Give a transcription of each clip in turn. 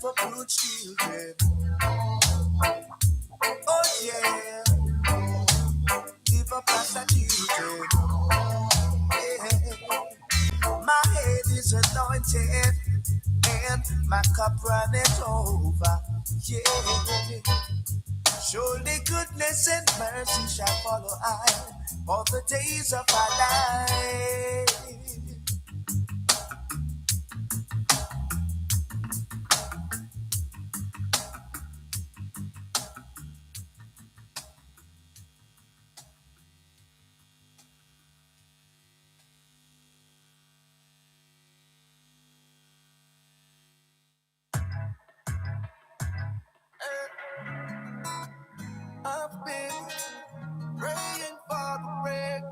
for blue children. Oh yeah, give up as a children. Yeah. My head is anointed and my cup runneth over. Yeah. Surely goodness and mercy shall follow I all the days of my life. I've been praying for the break.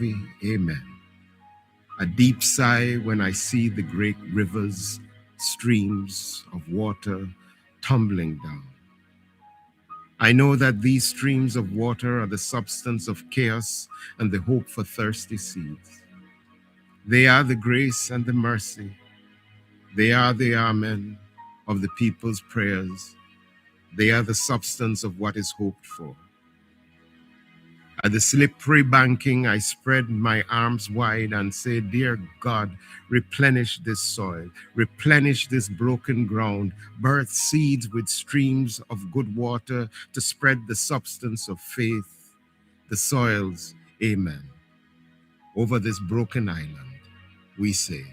Amen. A deep sigh when I see the great rivers, streams of water tumbling down. I know that these streams of water are the substance of chaos and the hope for thirsty seeds. They are the grace and the mercy. They are the amen of the people's prayers. They are the substance of what is hoped for. At the slippery banking, I spread my arms wide and say, Dear God, replenish this soil, replenish this broken ground, birth seeds with streams of good water to spread the substance of faith, the soils, amen. Over this broken island, we say,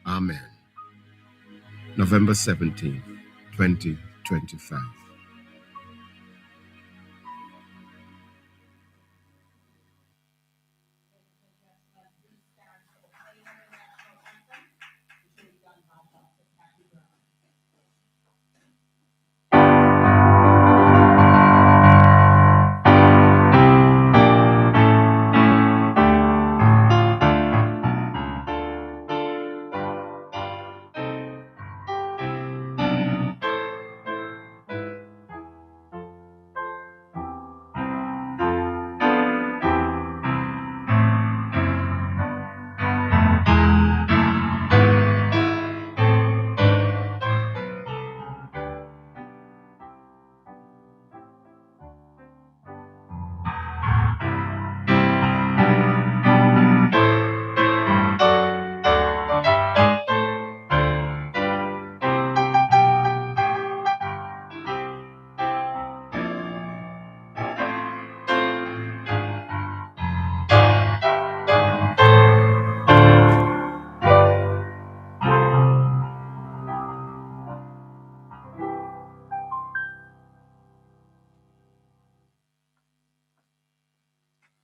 Amen. November 17th, 2025.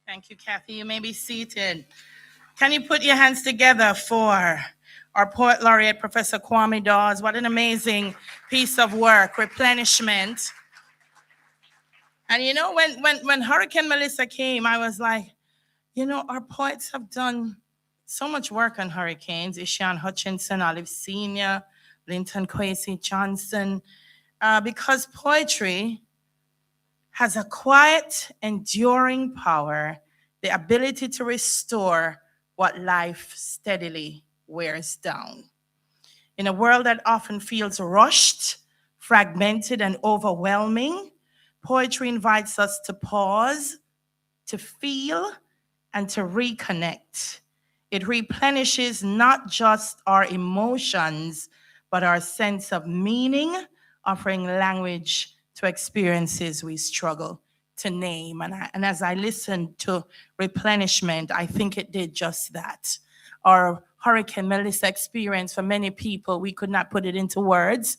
Thank you, Kathy. You may be seated. Can you put your hands together for our Poet Laureate, Professor Kwame Dawes? What an amazing piece of work, Replenishment. And you know, when Hurricane Melissa came, I was like, you know, our poets have done so much work on hurricanes. Ishan Hutchinson, Olive Sr., Linton Kwesi Johnson, because poetry has a quiet, enduring power, the ability to restore what life steadily wears down. In a world that often feels rushed, fragmented, and overwhelming, poetry invites us to pause, to feel, and to reconnect. It replenishes not just our emotions, but our sense of meaning, offering language to experiences we struggle to name. And as I listened to Replenishment, I think it did just that. Our Hurricane Melissa experience, for many people, we could not put it into words.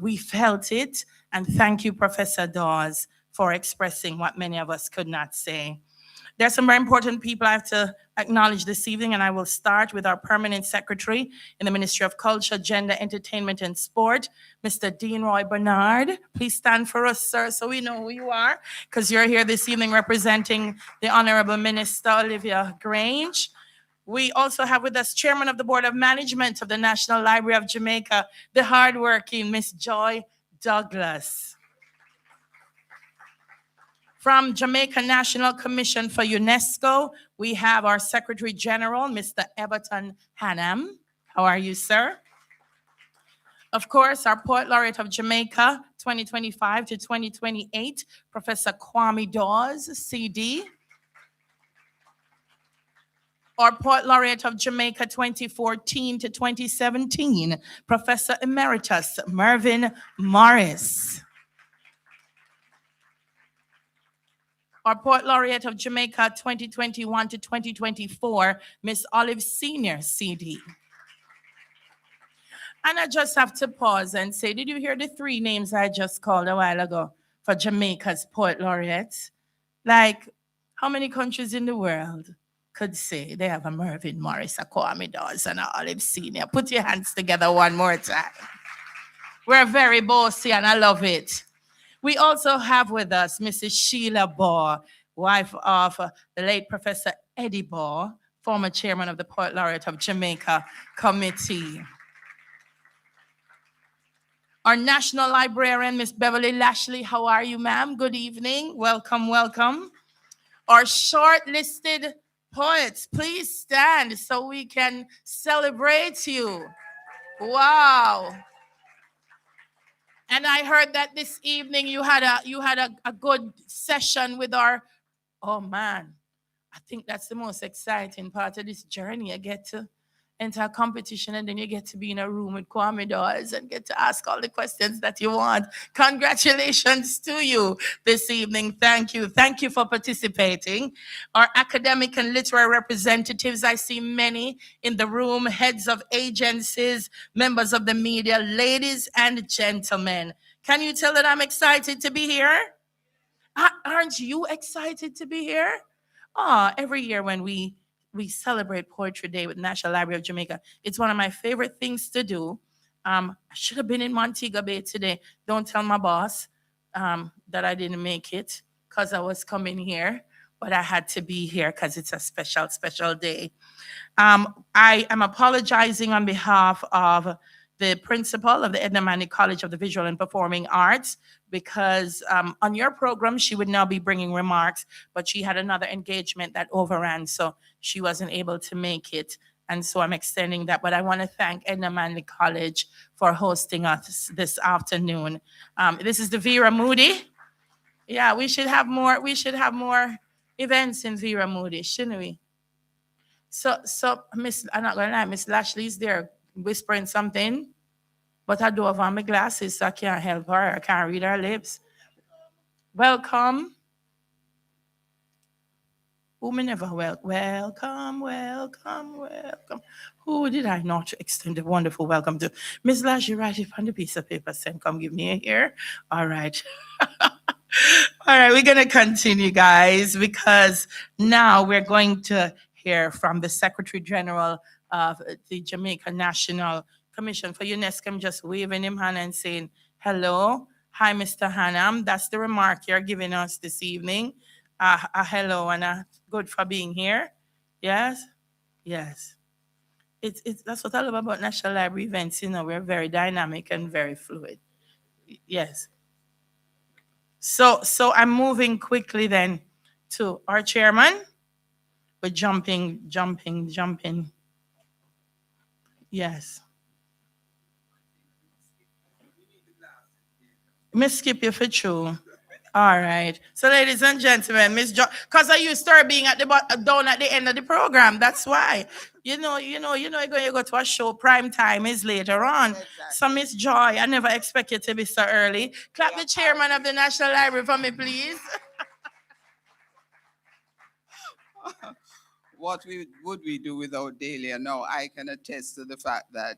We felt it. And thank you, Professor Dawes, for expressing what many of us could not say. There's some very important people I have to acknowledge this evening, and I will start with our permanent secretary in the Ministry of Culture, Gender, Entertainment, and Sport, Mr. Dean Roy Bernard. Please stand for us, sir, so we know who you are, because you're here this evening representing the Honorable Minister Olivia Grange. We also have with us Chairman of the Board of Management of the National Library of Jamaica, the hardworking Miss Joy Douglas. From Jamaica National Commission for UNESCO, we have our Secretary General, Mr. Everton Hannam. How are you, sir? Of course, our Poet Laureate of Jamaica, 2025 to 2028, Professor Kwame Dawes, CD. Our Poet Laureate of Jamaica, 2014 to 2017, Professor Emeritus Mervyn Morris. Our Poet Laureate of Jamaica 2021 to 2024, Miss Olive Sr., CD. And I just have to pause and say, did you hear the three names I just called a while ago for Jamaica's Poet Laureates? Like, how many countries in the world could say they have a Mervyn Morris, a Kwame Dawes, and a Olive Sr.? Put your hands together one more time. We're very bossy, and I love it. We also have with us Mrs. Sheila Baugh, wife of the late Professor Eddie Ball, former chairman of the Poet Laureate of Jamaica Committee. Our national librarian, Miss Beverly Lashley. How are you, ma'am? Good evening. Welcome, welcome. Our shortlisted poets, please stand so we can celebrate you. Wow. And I heard that this evening you had a good session with our, oh man, I think that's the most exciting part of this journey. You get to enter a competition and then you get to be in a room with Kwame Dawes and get to ask all the questions that you want. Congratulations to you this evening. Thank you. Thank you for participating. Our academic and literary representatives, I see many in the room, heads of agencies, members of the media, ladies and gentlemen. Can you tell that I'm excited to be here? Aren't you excited to be here? Every year when we celebrate Poetry Day with National Library of Jamaica, it's one of my favorite things to do. I should have been in Montego Bay today. Don't tell my boss that I didn't make it because I was coming here, but I had to be here because it's a special, special day. I am apologizing on behalf of the principal of the Edna Manley College of the Visual and Performing Arts because on your program, she would now be bringing remarks, but she had another engagement that overran, so she wasn't able to make it. And so I'm extending that. But I want to thank Edna Manley College for hosting us this afternoon. This is the Vera Moody. Yeah, we should have more. We should have more events in Vera Moody, shouldn't we? So Miss, I'm not gonna lie, Miss Lashley's there whispering something, but I do have on my glasses, so I can't help her. I can't read her lips. Welcome. Who me never welcome, welcome, welcome. Who did I not extend a wonderful welcome to? Miss Lashley, write it on the piece of paper, send, come give me a ear. All right. All right, we're gonna continue, guys, because now we're going to hear from the Secretary General of the Jamaica National Commission for UNESCO. I'm just waving him hand and saying, hello. Hi, Mr. Hannam. That's the remark you're giving us this evening. Hello, and good for being here. Yes? Yes. It's that's what I love about National Library events. You know, we're very dynamic and very fluid. Yes. So I'm moving quickly then to our chairman. We're jumping. Yes. Miss Skip you for true. All right. So, ladies and gentlemen, Miss Joy, because I used to her being at the down at the end of the program. That's why. You're going to go to a show. Prime time is later on. Exactly. So, Miss Joy, I never expect you to be so early. Clap the chairman of the National Library for me, please. What would we do without Dahlia? No, I can attest to the fact that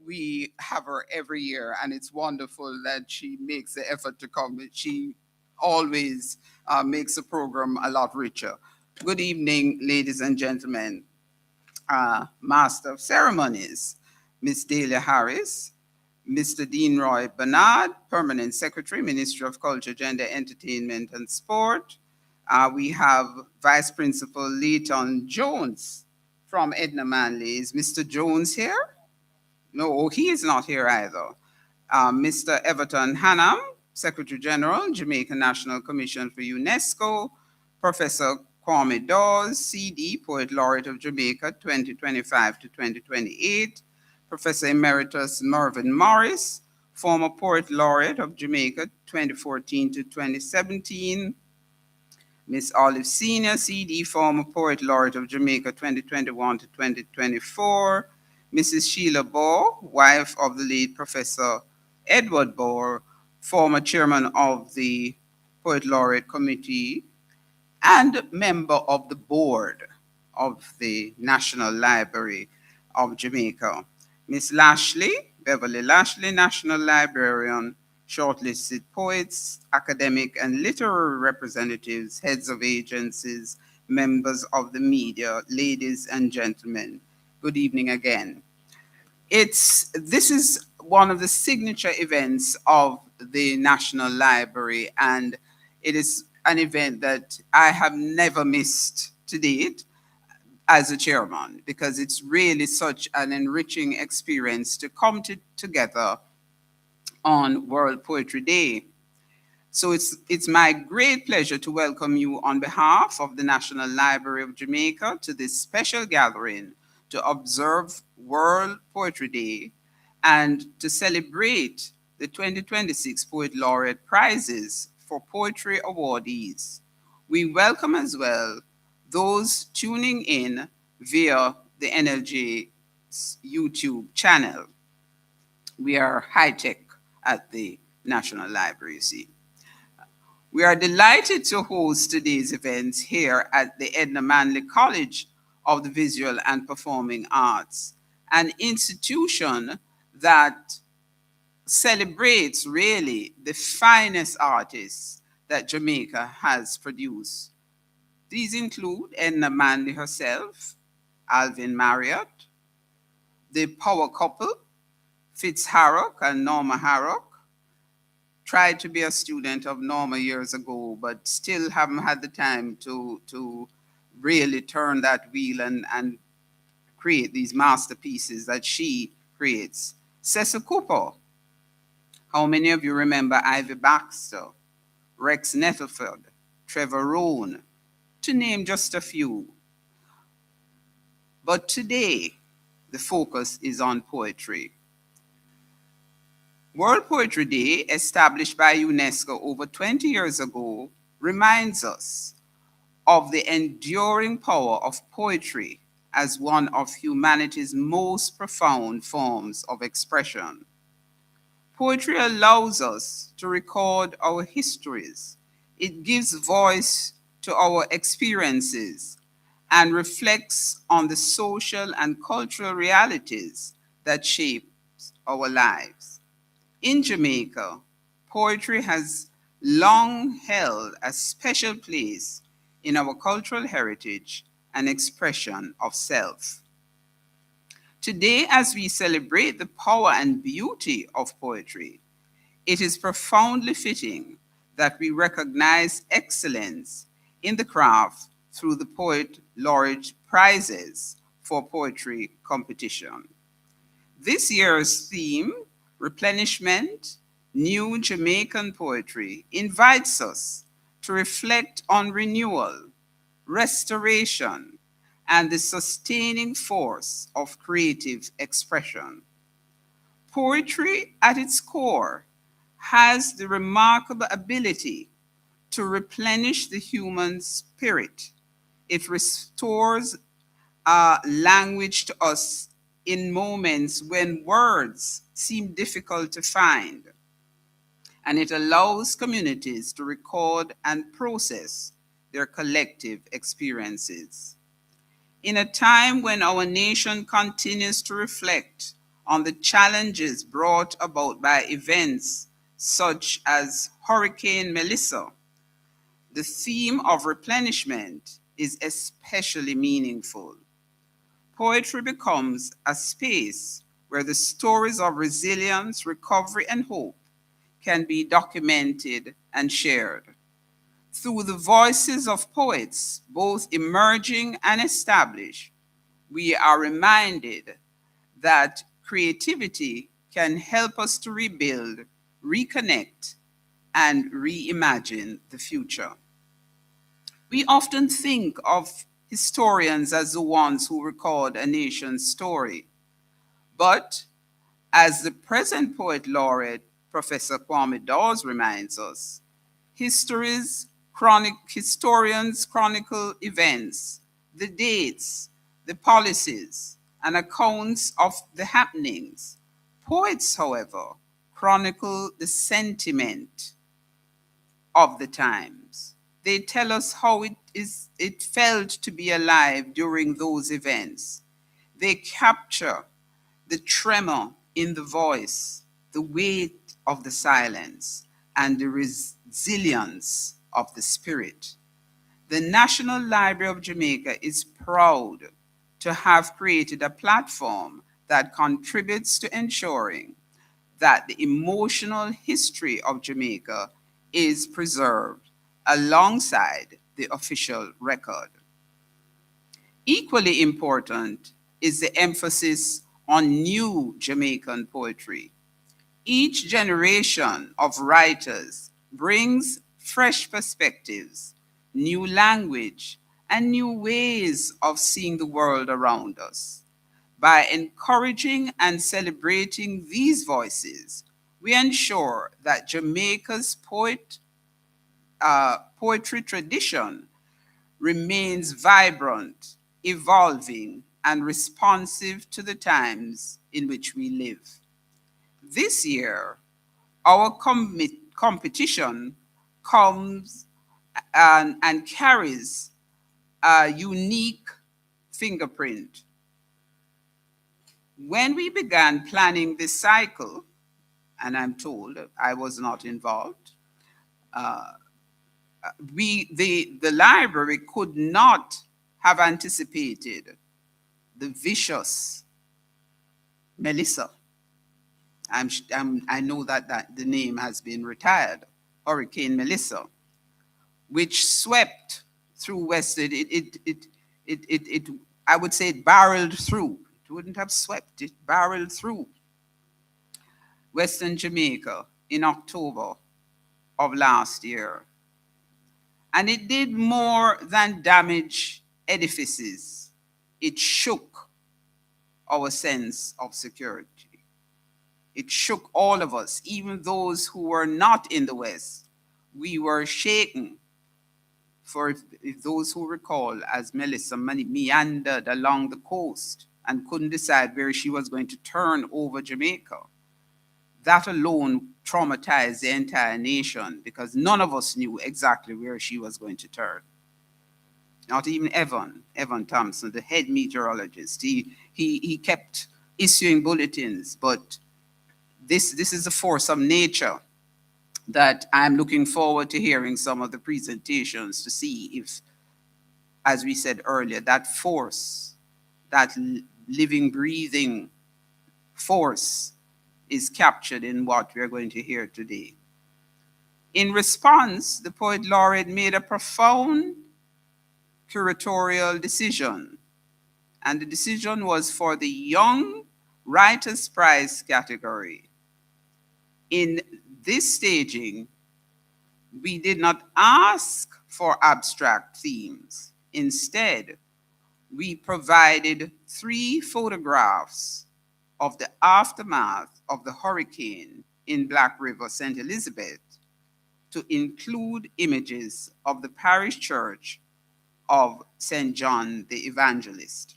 we have her every year, and it's wonderful that she makes the effort to come. She always makes the program a lot richer. Good evening, ladies and gentlemen. Master of Ceremonies, Miss Dahlia Harris, Mr. Dean Roy Bernard, Permanent Secretary, Ministry of Culture, Gender, Entertainment, and Sport. We have Vice Principal Leighton Jones from Edna Manley. Is Mr. Jones here? No, he is not here either. Mr. Everton Hannam, Secretary General, Jamaica National Commission for UNESCO. Professor Kwame Dawes, CD, Poet Laureate of Jamaica, 2025 to 2028. Professor Emeritus Mervyn Morris, former Poet Laureate of Jamaica, 2014 to 2017. Miss Olive Senior, CD, former Poet Laureate of Jamaica, 2021 to 2024. Mrs. Sheila Bohr, wife of the late Professor Edward Bohr, former chairman of the Poet Laureate Committee and member of the board of the National Library of Jamaica. Miss Lashley, Beverly Lashley, National Librarian, shortlisted poets, academic and literary representatives, heads of agencies, members of the media, ladies and gentlemen, good evening again. This is one of the signature events of the National Library, and it is an event that I have never missed to date as a chairman, because it's really such an enriching experience to come together on World Poetry Day. So it's my great pleasure to welcome you on behalf of the National Library of Jamaica to this special gathering to observe World Poetry Day and to celebrate the 2026 Poet Laureate prizes for poetry awardees. We welcome as well those tuning in via the NLJ YouTube channel. We are high tech at the National Library, you see. We are delighted to host today's events here at the Edna Manley College of the Visual and Performing Arts, an institution that celebrates really the finest artists that Jamaica has produced. These include Edna Manley herself, Alvin Marriott, the power couple, Fitz Harrock and Norma Harrock. Tried to be a student of Norma years ago, but still haven't had the time to really turn that wheel and create these masterpieces that she creates. Cecil Cooper. How many of you remember Ivy Baxter, Rex Nettleford, Trevor Rohn, to name just a few? But today, the focus is on poetry. World Poetry Day, established by UNESCO over 20 years ago, reminds us of the enduring power of poetry as one of humanity's most profound forms of expression. Poetry allows us to record our histories. It gives voice to our experiences and reflects on the social and cultural realities that shape our lives. In Jamaica, poetry has long held a special place in our cultural heritage and expression of self. Today, as we celebrate the power and beauty of poetry, it is profoundly fitting that we recognize excellence in the craft through the Poet Laureate prizes for poetry competition. This year's theme, Replenishment, New Jamaican Poetry, invites us to reflect on renewal, restoration, and the sustaining force of creative expression. Poetry, at its core, has the remarkable ability to replenish the human spirit. It restores language to us in moments when words seem difficult to find, and it allows communities to record and process their collective experiences. In a time when our nation continues to reflect on the challenges brought about by events such as Hurricane Melissa, the theme of replenishment is especially meaningful. Poetry becomes a space where the stories of resilience, recovery, and hope can be documented and shared. Through the voices of poets, both emerging and established, we are reminded that creativity can help us to rebuild, reconnect, and reimagine the future. We often think of historians as the ones who record a nation's story. But as the present poet laureate, Professor Kwame Dawes, reminds us, historians chronicle events, the dates, the policies, and accounts of the happenings. Poets, however, chronicle the sentiment of the times. They tell us how it felt to be alive during those events. They capture the tremor in the voice, the weight of the silence, and the resilience of the spirit. The National Library of Jamaica is proud to have created a platform that contributes to ensuring that the emotional history of Jamaica is preserved alongside the official record. Equally important is the emphasis on new Jamaican poetry. Each generation of writers brings fresh perspectives, new language, and new ways of seeing the world around us. By encouraging and celebrating these voices, we ensure that Jamaica's poetry tradition remains vibrant, evolving, and responsive to the times in which we live. This year, our competition comes and carries a unique fingerprint. When we began planning this cycle, and I'm told I was not involved, the library could not have anticipated the vicious Melissa. I know that the name has been retired, Hurricane Melissa, which swept through Western. I would say it barreled through. It wouldn't have swept, it barreled through Western Jamaica in October of last year. And it did more than damage edifices. It shook our sense of security. It shook all of us, even those who were not in the West. We were shaken. For if those who recall, as Melissa meandered along the coast and couldn't decide where she was going to turn over Jamaica, that alone traumatized the entire nation because none of us knew exactly where she was going to turn. Not even Evan Thompson, the head meteorologist. He kept issuing bulletins, but this is a force of nature that I'm looking forward to hearing some of the presentations to see if, as we said earlier, that force, that living, breathing force is captured in what we're going to hear today. In response, the Poet Laureate made a profound curatorial decision, and the decision was for the Young Writers' Prize category. In this staging, we did not ask for abstract themes. Instead, we provided 3 photographs of the aftermath of the hurricane in Black River, St. Elizabeth, to include images of the parish church of St. John the Evangelist.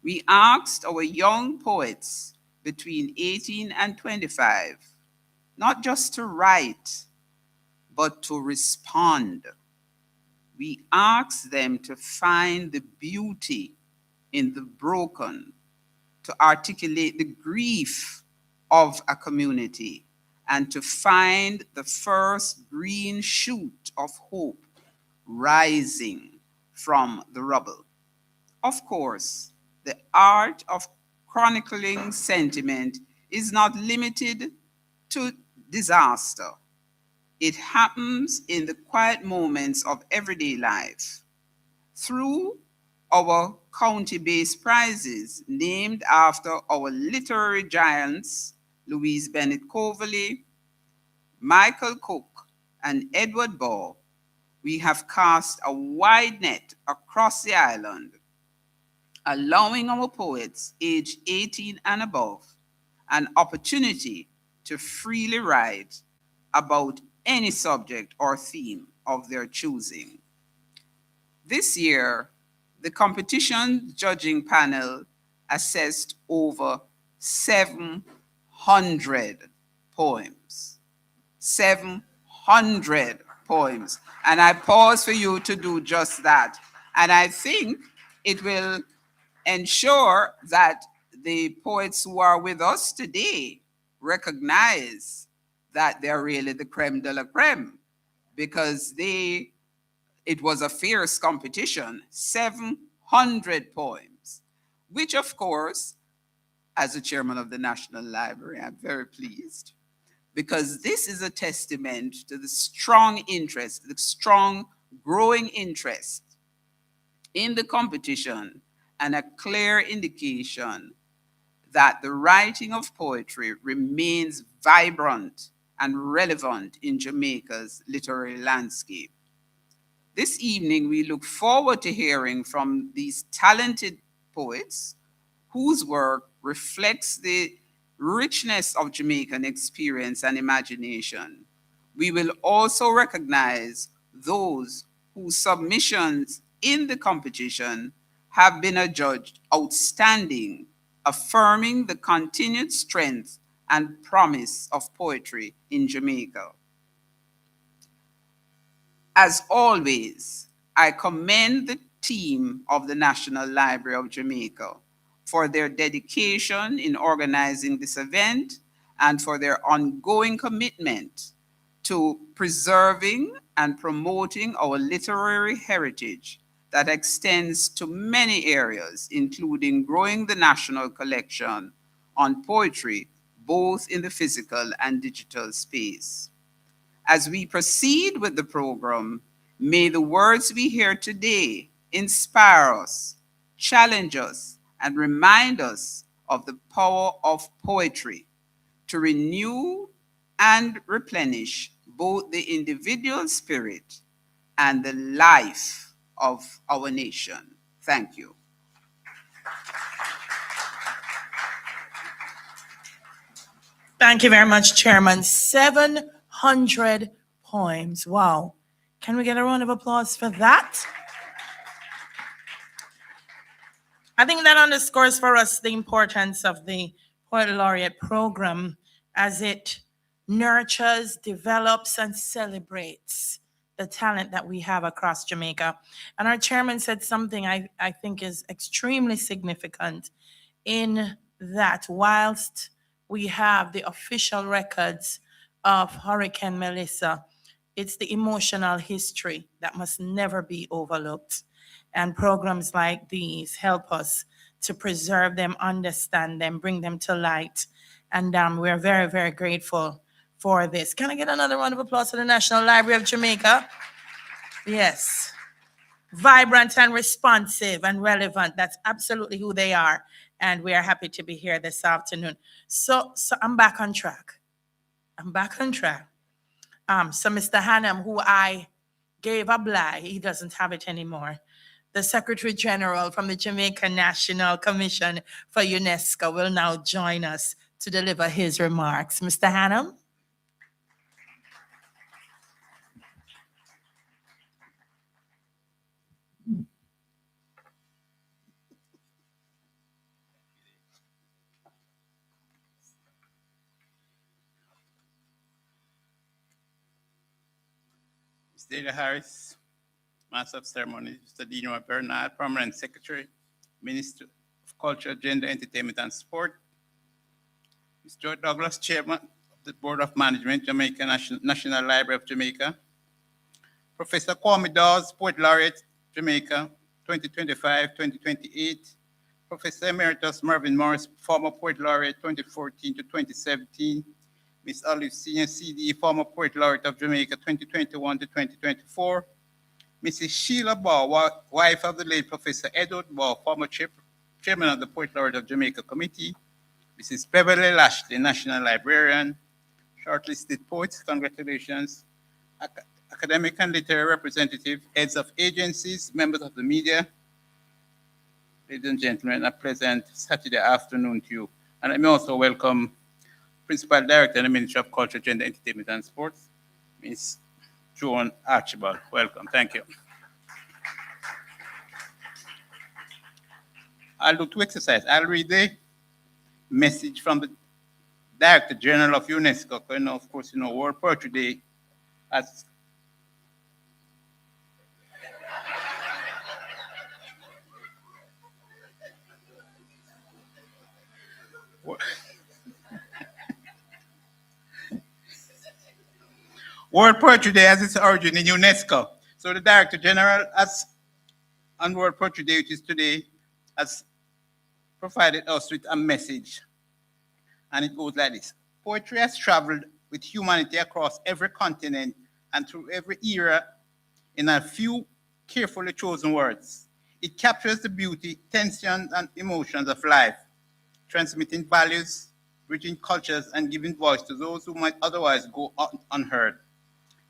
We asked our young poets between 18 and 25 not just to write, but to respond. We asked them to find the beauty in the broken, to articulate the grief of a community, and to find the first green shoot of hope rising from the rubble. Of course, the art of chronicling sentiment is not limited to disaster. It happens in the quiet moments of everyday life. Through our county-based prizes named after our literary giants, Louise Bennett Coverley, Michael Cook, and Edward Baugh, we have cast a wide net across the island, allowing our poets aged 18 and above an opportunity to freely write about any subject or theme of their choosing. This year, the competition judging panel assessed over 700 poems. 700 poems. And I pause for you to do just that. And I think it will ensure that the poets who are with us today recognize that they're really the creme de la creme, because it was a fierce competition, 700 poems, which of course, as the chairman of the National Library, I'm very pleased, because this is a testament to the strong interest, the strong growing interest in the competition and a clear indication that the writing of poetry remains vibrant and relevant in Jamaica's literary landscape. This evening, we look forward to hearing from these talented poets whose work reflects the richness of Jamaican experience and imagination. We will also recognize those whose submissions in the competition have been adjudged outstanding, affirming the continued strength and promise of poetry in Jamaica. As always, I commend the team of the National Library of Jamaica for their dedication in organizing this event and for their ongoing commitment to preserving and promoting our literary heritage that extends to many areas, including growing the national collection on poetry, both in the physical and digital space. As we proceed with the program, may the words we hear today inspire us, challenge us, and remind us of the power of poetry to renew and replenish both the individual spirit and the life of our nation. Thank you. Thank you very much, Chairman. 700 poems. Wow. Can we get a round of applause for that? I think that underscores for us the importance of the Poet Laureate program as it nurtures, develops, and celebrates the talent that we have across Jamaica. And our chairman said something I think is extremely significant in that whilst we have the official records of Hurricane Melissa, it's the emotional history that must never be overlooked. And programs like these help us to preserve them, understand them, bring them to light. And we're very, very grateful for this. Can I get another round of applause for the National Library of Jamaica? Yes. Vibrant and responsive and relevant. That's absolutely who they are. And we are happy to be here this afternoon. So I'm back on track. So Mr. Hannam, who I gave a bly, he doesn't have it anymore. The Secretary General from the Jamaica National Commission for UNESCO will now join us to deliver his remarks. Mr. Hannam? Mr. Harris, Master of Ceremonies, Mr. Dino Bernard, Permanent Secretary, Minister of Culture, Gender, Entertainment and Sport, Mr. Douglas, Chairman of the Board of Management, Jamaica National Library of Jamaica, Professor Kwame Dawes, Poet Laureate, Jamaica, 2025-2028, Professor Emeritus Mervyn Morris, former Poet Laureate, 2014 to 2017, Ms. Olive Senior CD, former Poet Laureate of Jamaica, 2021 to 2024, Mrs. Sheila Baugh, wife of the late Professor Edward Baugh, former chairman of the Poet Laureate of Jamaica Committee, Mrs. Beverly Lashley, National Librarian, shortlisted poets, congratulations, academic and literary representative, heads of agencies, members of the media. Ladies and gentlemen, a pleasant Saturday afternoon to you. And let me also welcome Principal Director in the Ministry of Culture, Gender, Entertainment and Sports, Ms. Joan Archibald. Welcome, thank you. I'll do two exercises. I'll read the message from the Director General of UNESCO. Of course, World Poetry Day as World Poetry Day has its origin in UNESCO. So the Director General on World Poetry Day, which is today, has provided us with a message. And it goes like this. Poetry has traveled with humanity across every continent and through every era in a few carefully chosen words. It captures the beauty, tensions, and emotions of life, transmitting values, bridging cultures, and giving voice to those who might otherwise go unheard.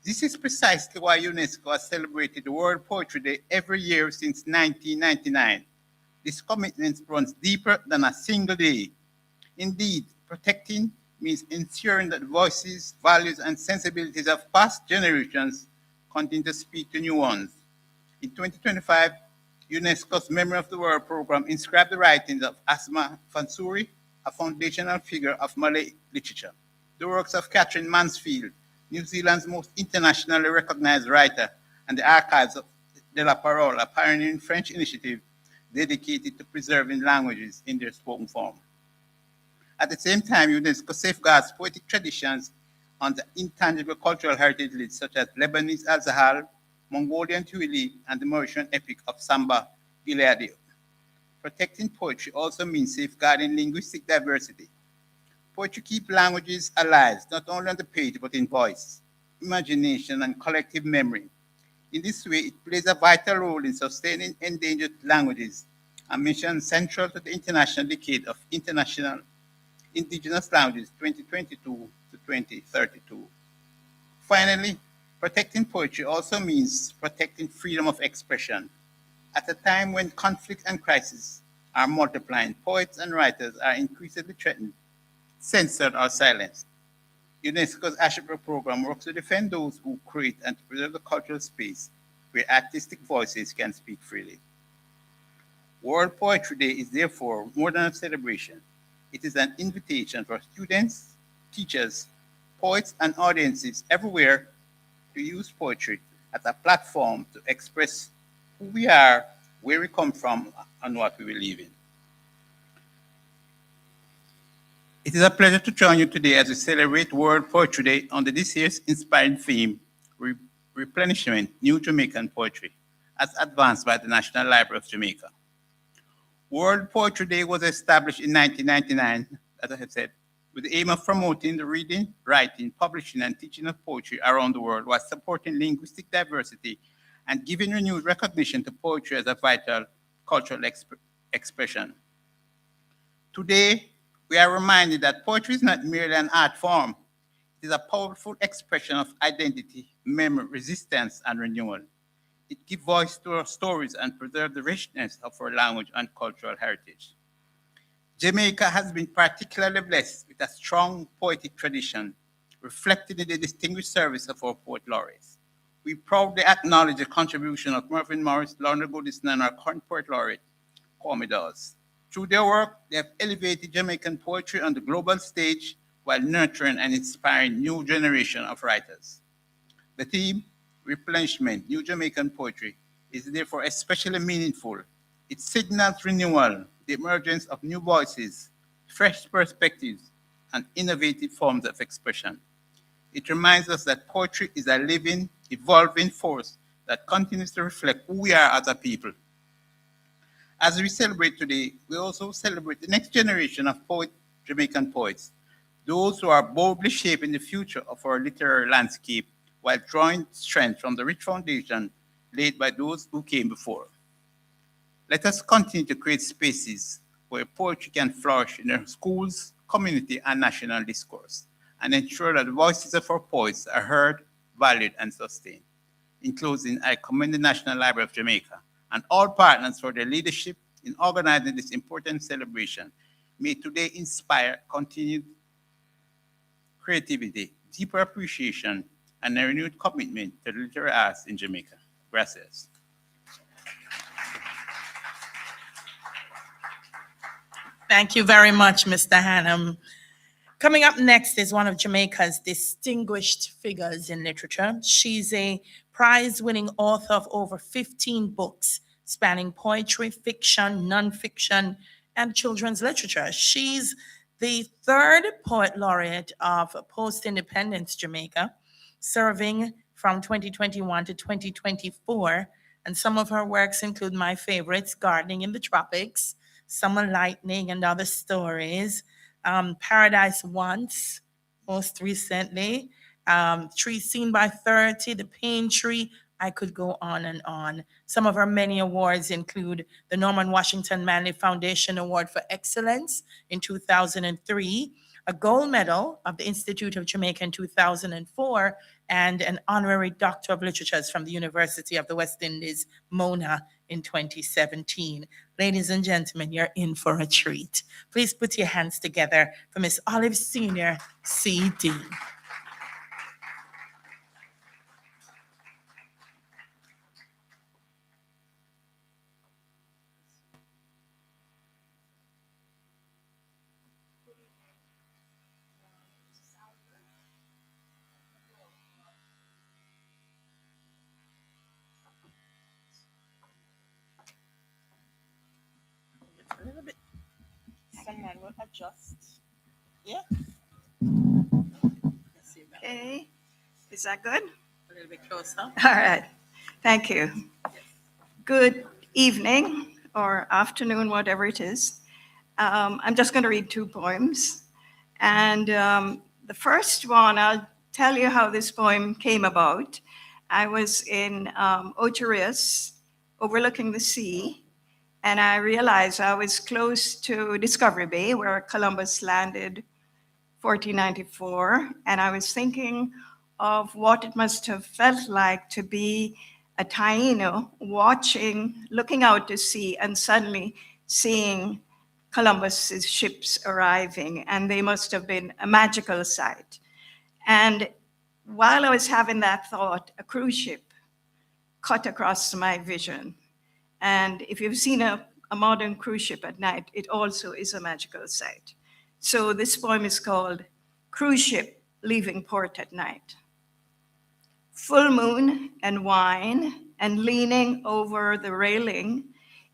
This is precisely why UNESCO has celebrated the World Poetry Day every year since 1999. This commitment runs deeper than a single day. Indeed, protecting means ensuring that voices, values, and sensibilities of past generations continue to speak to new ones. In 2025, UNESCO's Memory of the World program inscribed the writings of Asma Fansuri, a foundational figure of Malay literature. The works of Catherine Mansfield, New Zealand's most internationally recognized writer, and the archives of De La Parole, a pioneering French initiative dedicated to preserving languages in their spoken form. At the same time, UNESCO safeguards poetic traditions on the intangible cultural heritage lists such as Lebanese Al-Zahal, Mongolian Tuili, and the Mauritian epic of Samba Gileadi. Protecting poetry also means safeguarding linguistic diversity. Poetry keeps languages alive, not only on the page, but in voice, imagination, and collective memory. In this way, it plays a vital role in sustaining endangered languages, a mission central to the International Decade of International Indigenous Languages 2022 to 2032. Finally, protecting poetry also means protecting freedom of expression. At a time when conflict and crisis are multiplying, poets and writers are increasingly threatened, censored, or silenced. UNESCO's Ashipra program works to defend those who create and to preserve the cultural space where artistic voices can speak freely. World Poetry Day is therefore more than a celebration. It is an invitation for students, teachers, poets, and audiences everywhere to use poetry as a platform to express who we are, where we come from, and what we believe in. It is a pleasure to join you today as we celebrate World Poetry Day under this year's inspiring theme, Replenishment, New Jamaican Poetry, as advanced by the National Library of Jamaica. World Poetry Day was established in 1999, as I have said, with the aim of promoting the reading, writing, publishing, and teaching of poetry around the world while supporting linguistic diversity and giving renewed recognition to poetry as a vital cultural expression. Today, we are reminded that poetry is not merely an art form. It is a powerful expression of identity, memory, resistance, and renewal. It gives voice to our stories and preserves the richness of our language and cultural heritage. Jamaica has been particularly blessed with a strong poetic tradition, reflected in the distinguished service of our poet laureates. We proudly acknowledge the contribution of Mervyn Morris, Lorna Goodison, and our current poet laureate, Kwame Dawes. Through their work, they have elevated Jamaican poetry on the global stage while nurturing and inspiring new generation of writers. The theme, Replenishment, New Jamaican Poetry, is therefore especially meaningful. It signals renewal, the emergence of new voices, fresh perspectives, and innovative forms of expression. It reminds us that poetry is a living, evolving force that continues to reflect who we are as a people. As we celebrate today, we also celebrate the next generation of Jamaican poets, those who are boldly shaping the future of our literary landscape while drawing strength from the rich foundation laid by those who came before. Let us continue to create spaces where poetry can flourish in our schools, community, and national discourse, and ensure that the voices of our poets are heard, valued, and sustained. In closing, I commend the National Library of Jamaica and all partners for their leadership in organizing this important celebration. May today inspire continued creativity, deeper appreciation, and a renewed commitment to the literary arts in Jamaica. Gracias. Thank you very much, Mr. Hannum. Coming up next is one of Jamaica's distinguished figures in literature. She's a prize-winning author of over 15 books spanning poetry, fiction, nonfiction, and children's literature. She's the third poet laureate of post-independence Jamaica, serving from 2021 to 2024. And some of her works include my favorites, Gardening in the Tropics, Summer Lightning and Other Stories, Paradise Once, most recently, Tree Seen by 30, The Pain Tree, I could go on and on. Some of her many awards include the Norman Washington Manley Foundation Award for Excellence in 2003, a gold medal of the Institute of Jamaica in 2004, and an honorary Doctor of Literatures from the University of the West Indies, Mona, in 2017. Ladies and gentlemen, you're in for a treat. Please put your hands together for Miss Olive Senior, CD. A little bit. Someone will adjust. Yeah. Let's see that. Okay, is that good? A little bit closer. All right, thank you. Good evening or afternoon, whatever it is. I'm just going to read 2 poems. And the first one, I'll tell you how this poem came about. I was in Auditorium, overlooking the sea, and I realized I was close to Discovery Bay, where Columbus landed 1494, and I was thinking of what it must have felt like to be a Taino watching, looking out to sea, and suddenly seeing Columbus's ships arriving, and they must have been a magical sight. And while I was having that thought, a cruise ship cut across my vision. And if you've seen a modern cruise ship at night, it also is a magical sight. So this poem is called Cruise Ship Leaving Port at Night. Full moon and wine, and leaning over the railing,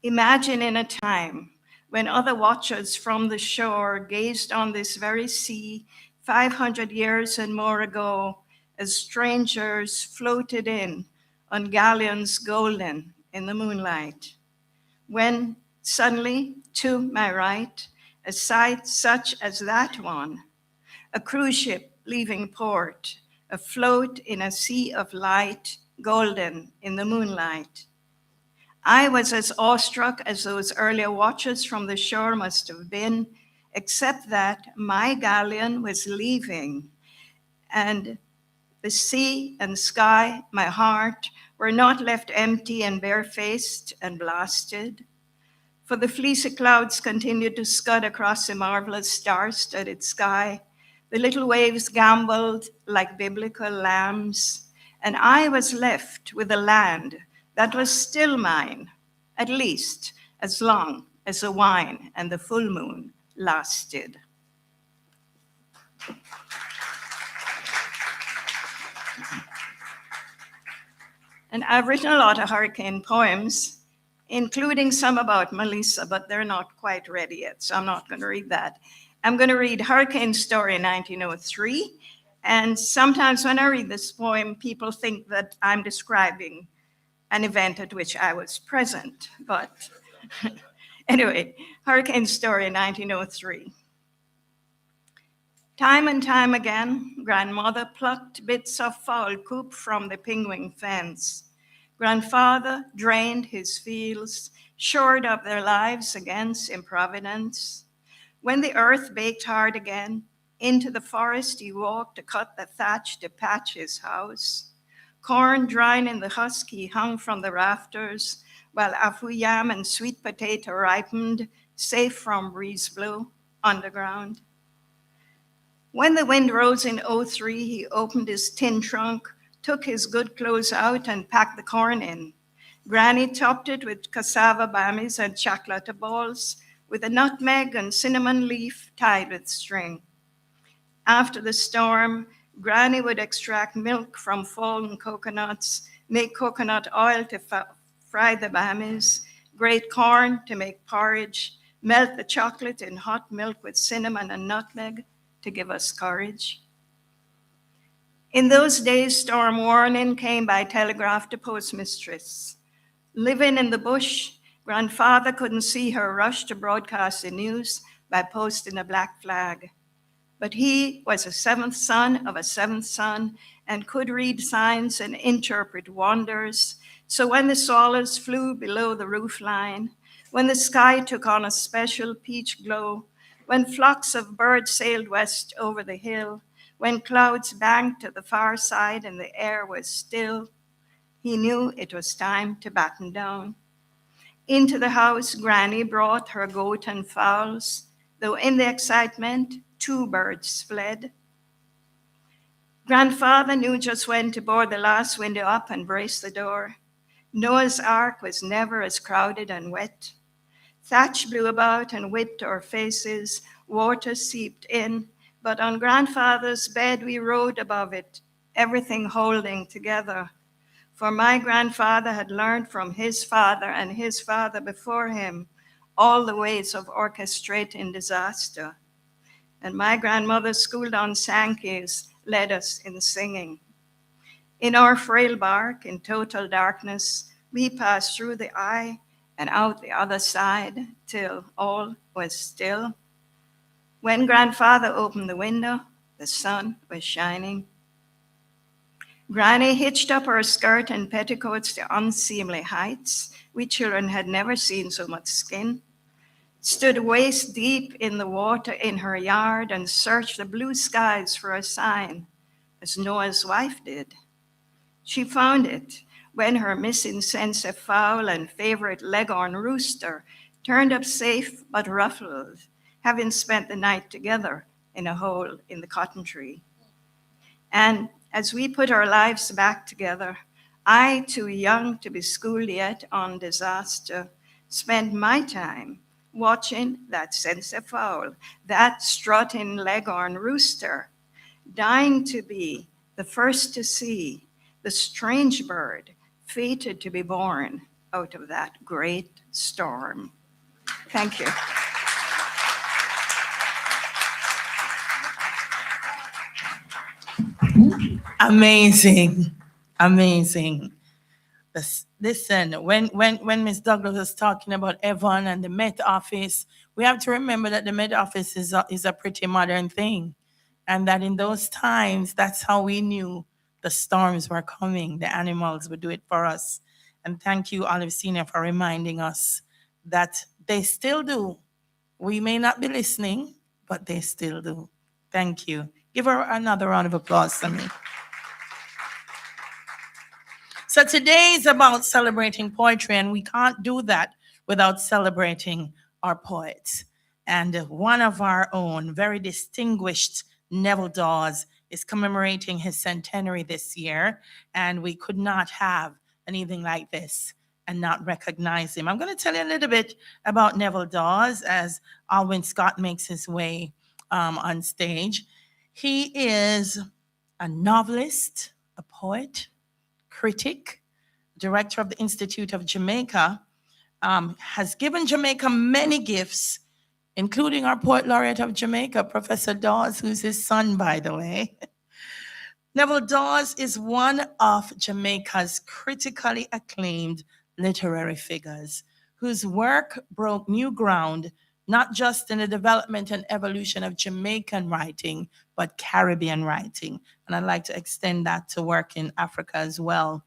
imagine in a time when other watchers from the shore gazed on this very sea 500 years and more ago as strangers floated in on galleons golden in the moonlight. When suddenly, to my right, a sight such as that one, a cruise ship leaving port, afloat in a sea of light, golden in the moonlight. I was as awestruck as those earlier watchers from the shore must have been, except that my galleon was leaving, and the sea and sky, my heart, were not left empty and barefaced and blasted. For the fleecy clouds continued to scud across the marvelous star-studded sky. The little waves gamboled like biblical lambs, and I was left with a land that was still mine, at least as long as the wine and the full moon lasted. And I've written a lot of hurricane poems, including some about Melissa, but they're not quite ready yet, so I'm not going to read that. I'm going to read Hurricane Story 1903, and sometimes when I read this poem, people think that I'm describing an event at which I was present, but anyway, Hurricane Story 1903. Time and time again, grandmother plucked bits of fowl coop from the penguin fence. Grandfather drained his fields, shored up their lives against improvidence. When the earth baked hard again, into the forest he walked to cut the thatch to patch his house. Corn drying in the husk he hung from the rafters, while afu yam and sweet potato ripened, safe from breeze blow, underground. When the wind rose in 03, he opened his tin trunk, took his good clothes out and packed the corn in. Granny topped it with cassava bammies and chocolate balls, with a nutmeg and cinnamon leaf tied with string. After the storm, Granny would extract milk from fallen coconuts, make coconut oil to fry the bammies, grate corn to make porridge, melt the chocolate in hot milk with cinnamon and nutmeg to give us courage. In those days, storm warning came by telegraph to postmistress. Living in the bush, grandfather couldn't see her rush to broadcast the news by posting a black flag. But he was a seventh son of a seventh son and could read signs and interpret wonders. So when the swallows flew below the roof line, when the sky took on a special peach glow, when flocks of birds sailed west over the hill, when clouds banked to the far side and the air was still, he knew it was time to batten down. Into the house, Granny brought her goat and fowls, though in the excitement, 2 birds fled. Grandfather knew just when to board the last window up and brace the door. Noah's Ark was never as crowded and wet. Thatch blew about and whipped our faces, water seeped in, but on Grandfather's bed we rode above it, everything holding together. For my grandfather had learned from his father and his father before him all the ways of orchestrating disaster. And my grandmother's schooled on Sankey's led us in singing. In our frail bark, in total darkness, we passed through the eye and out the other side till all was still. When grandfather opened the window, the sun was shining. Granny hitched up her skirt and petticoats to unseemly heights. We children had never seen so much skin. Stood waist deep in the water in her yard and searched the blue skies for a sign, as Noah's wife did. She found it when her missing sense of fowl and favorite leghorn rooster turned up safe but ruffled, having spent the night together in a hole in the cotton tree. And as we put our lives back together, I, too young to be schooled yet on disaster, spent my time watching that sense of fowl, that strutting leghorn rooster, dying to be the first to see the strange bird fated to be born out of that great storm. Thank you. Amazing, amazing. Listen, when Miss Douglas was talking about Evan and the Met Office, we have to remember that the Met Office is a pretty modern thing, and that in those times, that's how we knew the storms were coming. The animals would do it for us. And thank you, Olive Senior, for reminding us that they still do. We may not be listening, but they still do. Thank you. Give her another round of applause for me. So today is about celebrating poetry, and we can't do that without celebrating our poets. And one of our own, very distinguished, Neville Dawes, is commemorating his centenary this year, and we could not have anything like this and not recognize him. I'm going to tell you a little bit about Neville Dawes as Alwyn Scott makes his way on stage. He is a novelist, a poet, critic, director of the Institute of Jamaica, has given Jamaica many gifts, including our Poet Laureate of Jamaica, Professor Dawes, who's his son, by the way. Neville Dawes is one of Jamaica's critically acclaimed literary figures, whose work broke new ground, not just in the development and evolution of Jamaican writing, but Caribbean writing. And I'd like to extend that to work in Africa as well.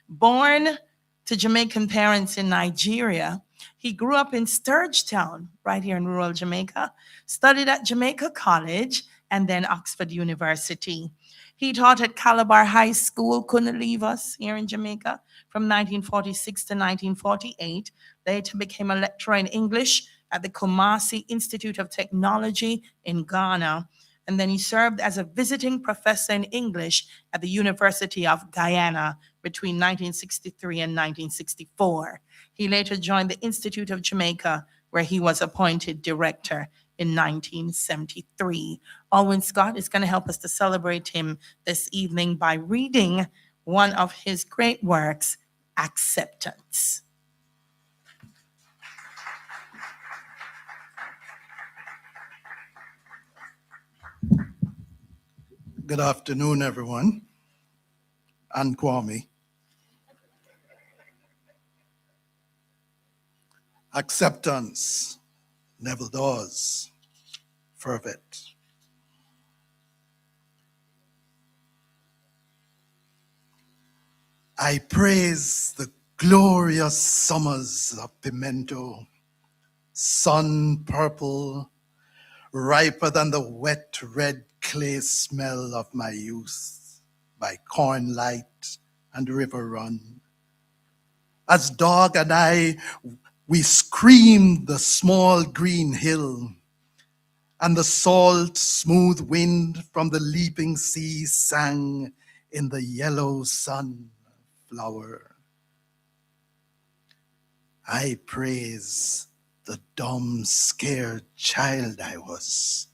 Born to Jamaican parents in Nigeria, he grew up in Sturgetown, right here in rural Jamaica, studied at Jamaica College and then Oxford University. He taught at Calabar High School, couldn't leave us here in Jamaica, from 1946 to 1948. Later became a lecturer in English at the Kumasi Institute of Technology in Ghana. And then he served as a visiting professor in English at the University of Guyana between 1963 and 1964. He later joined the Institute of Jamaica, where he was appointed director in 1973. Alwyn Scott is going to help us to celebrate him this evening by reading one of his great works, Acceptance. Good afternoon, everyone, and Kwame. Acceptance, Neville Dawes, fervent. I praise the glorious summers of pimento, sun purple, riper than the wet red clay smell of my youth, by corn light and river run. As dog and I, we screamed the small green hill, and the salt smooth wind from the leaping sea sang in the yellow sunflower. I praise the dumb, scared child I was,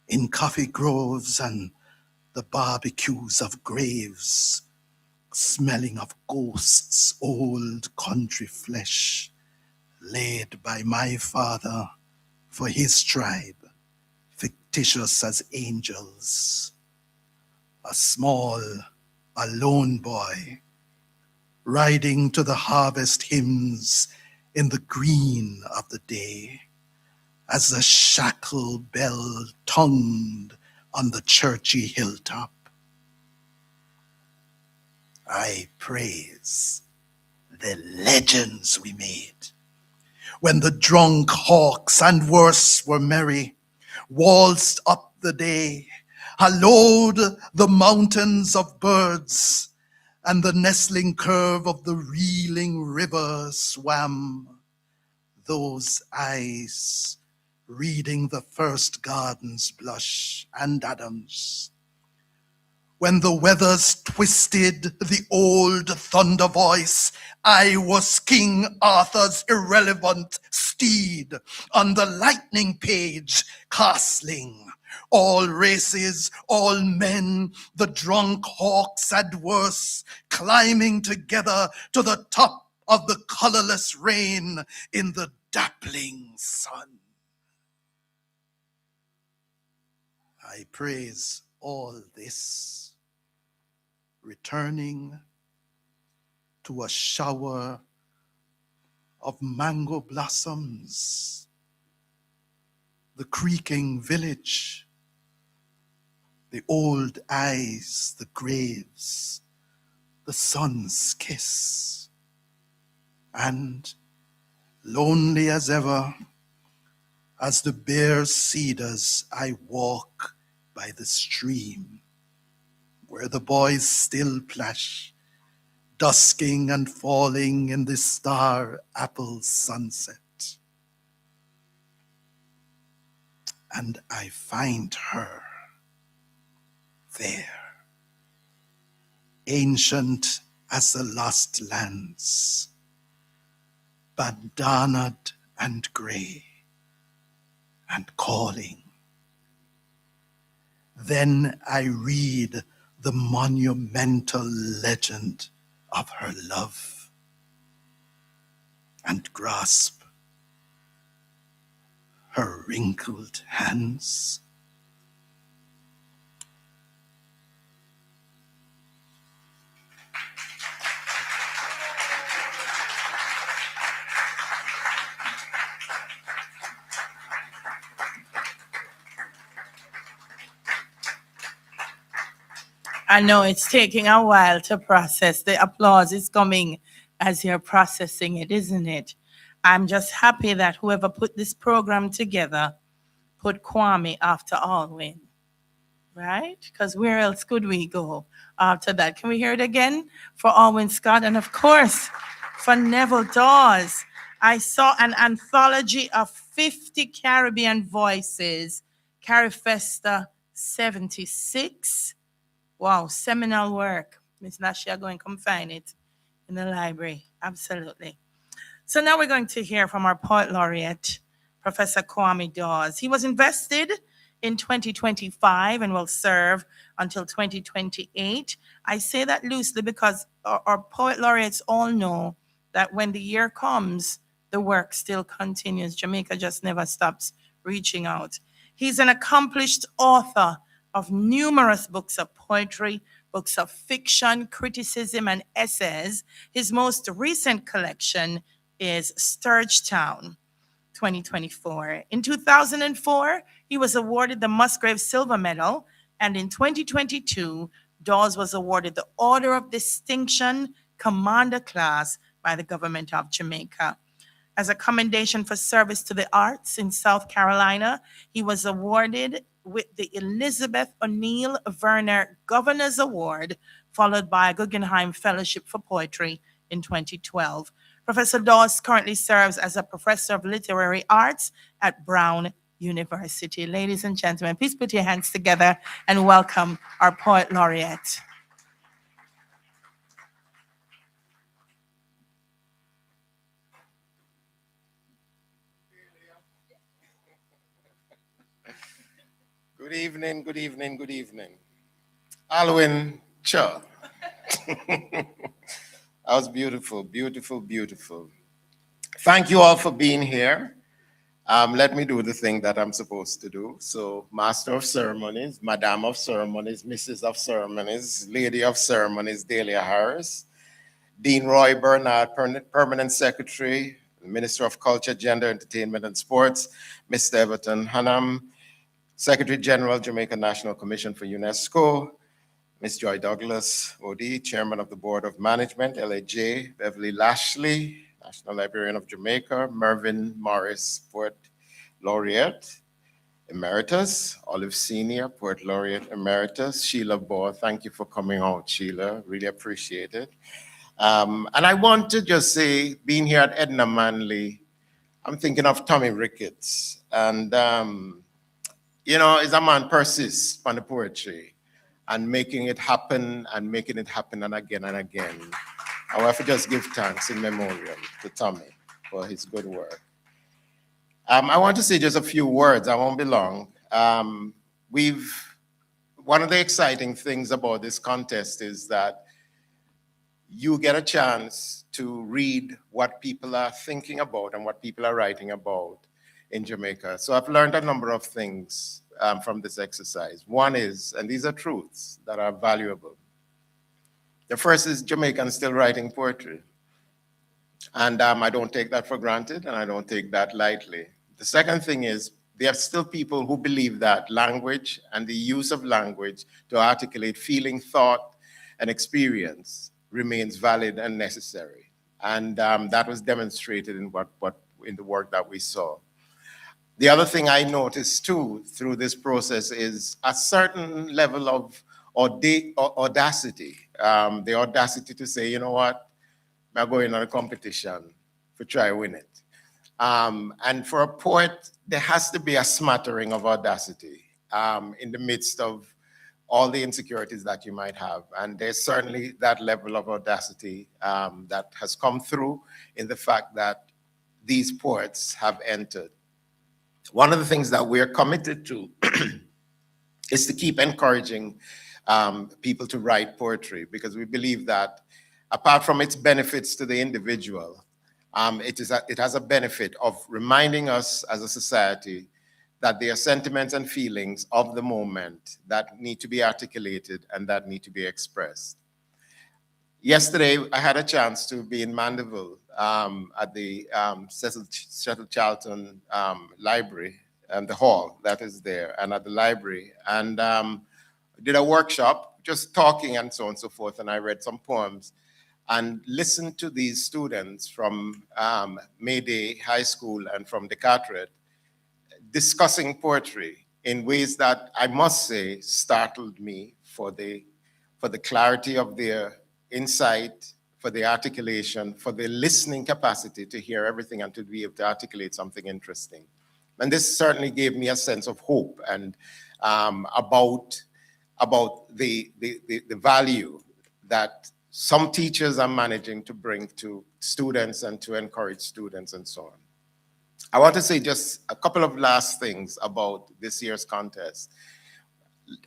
in coffee groves and the barbecues of graves, smelling of ghosts, old country flesh, laid by my father for his tribe, fictitious as angels. A small, alone boy, riding to the harvest hymns in the green of the day, as the shackle bell tongued on the churchy hilltop. I praise the legends we made, when the drunk hawks and worse were merry, waltzed up the day, hallowed the mountains of birds, and the nestling curve of the reeling river swam. Those eyes reading the first garden's blush and Adam's. When the weathers twisted the old thunder voice, I was King Arthur's irrelevant steed on the lightning page, castling all races, all men, the drunk hawks and worse, climbing together to the top of the colorless rain in the dappling sun. I praise all this, returning to a shower of mango blossoms, the creaking village, the old eyes, the graves, the sun's kiss, and lonely as ever, as the bare cedars I walk by the stream, where the boys still plash, dusking and falling in the star-apple sunset. And I find her there, ancient as the lost lands, bandanaed and gray, and calling. Then I read the monumental legend of her love and grasp her wrinkled hands. I know it's taking a while to process. The applause is coming as you're processing it, isn't it? I'm just happy that whoever put this program together put Kwame after Alwyn, right? Because where else could we go after that? Can we hear it again for Alwyn Scott? And of course, for Neville Dawes. I saw an anthology of 50 Caribbean voices, Carifesta 76. Wow, seminal work. Miss Nashia, go and come find it in the library. Absolutely. So now we're going to hear from our poet laureate, Professor Kwame Dawes. He was invested in 2025 and will serve until 2028. I say that loosely because our poet laureates all know that when the year comes, the work still continues. Jamaica just never stops reaching out. He's an accomplished author of numerous books of poetry, books of fiction, criticism, and essays. His most recent collection is Sturgetown, 2024. In 2004, he was awarded the Musgrave Silver Medal, and in 2022, Dawes was awarded the Order of Distinction Commander Class by the government of Jamaica. As a commendation for service to the arts in South Carolina, he was awarded with the Elizabeth O'Neill Verner Governor's Award, followed by a Guggenheim Fellowship for Poetry in 2012. Professor Dawes currently serves as a professor of literary arts at Brown University. Ladies and gentlemen, please put your hands together and welcome our Poet Laureate. Good evening, good evening, good evening. Alwyn Cha. That was beautiful, beautiful, beautiful. Thank you all for being here. Let me do the thing that I'm supposed to do. So, Master of Ceremonies, Madam of Ceremonies, Mrs. of Ceremonies, Lady of Ceremonies, Delia Harris, Dean Roy Bernard, Permanent Secretary, Minister of Culture, Gender, Entertainment, and Sports, Mr. Everton Hanam, Secretary General, Jamaica National Commission for UNESCO, Ms. Joy Douglas, Moody, Chairman of the Board of Management, LAJ, Beverly Lashley, National Librarian of Jamaica, Mervyn Morris, Poet Laureate Emeritus, Olive Senior, Poet Laureate Emeritus, Sheila Baugh, thank you for coming out, Sheila, really appreciate it. And I want to just say, being here at Edna Manley, I'm thinking of Tommy Ricketts, and you know, is a man persists on the poetry and making it happen and making it happen and again and again. I want to just give thanks in memoriam to Tommy for his good work. I want to say just a few words, I won't be long. One of the exciting things about this contest is that you get a chance to read what people are thinking about and what people are writing about in Jamaica. So I've learned a number of things from this exercise. One is, and these are truths that are valuable. The first is Jamaicans still writing poetry. And I don't take that for granted, and I don't take that lightly. The second thing is, there are still people who believe that language and the use of language to articulate feeling, thought, and experience remains valid and necessary. And that was demonstrated in in the work that we saw. The other thing I noticed too through this process is a certain level of audacity, the audacity to say, you know what, I'm going on a competition to try win it. And for a poet, there has to be a smattering of audacity in the midst of all the insecurities that you might have. And there's certainly that level of audacity that has come through in the fact that these poets have entered. One of the things that we're committed to is to keep encouraging people to write poetry, because we believe that apart from its benefits to the individual, it has a benefit of reminding us as a society that there are sentiments and feelings of the moment that need to be articulated and that need to be expressed. Yesterday, I had a chance to be in Mandeville at the Cecil Charlton Library and the hall that is there, and at the library, and did a workshop, just talking and so on and so forth, and I read some poems and listened to these students from Mayday High School and from the Carteret discussing poetry in ways that I must say startled me for the clarity of their insight, for the articulation, for the listening capacity to hear everything and to be able to articulate something interesting. And this certainly gave me a sense of hope and about the value that some teachers are managing to bring to students and to encourage students and so on. I want to say just a couple of last things about this year's contest.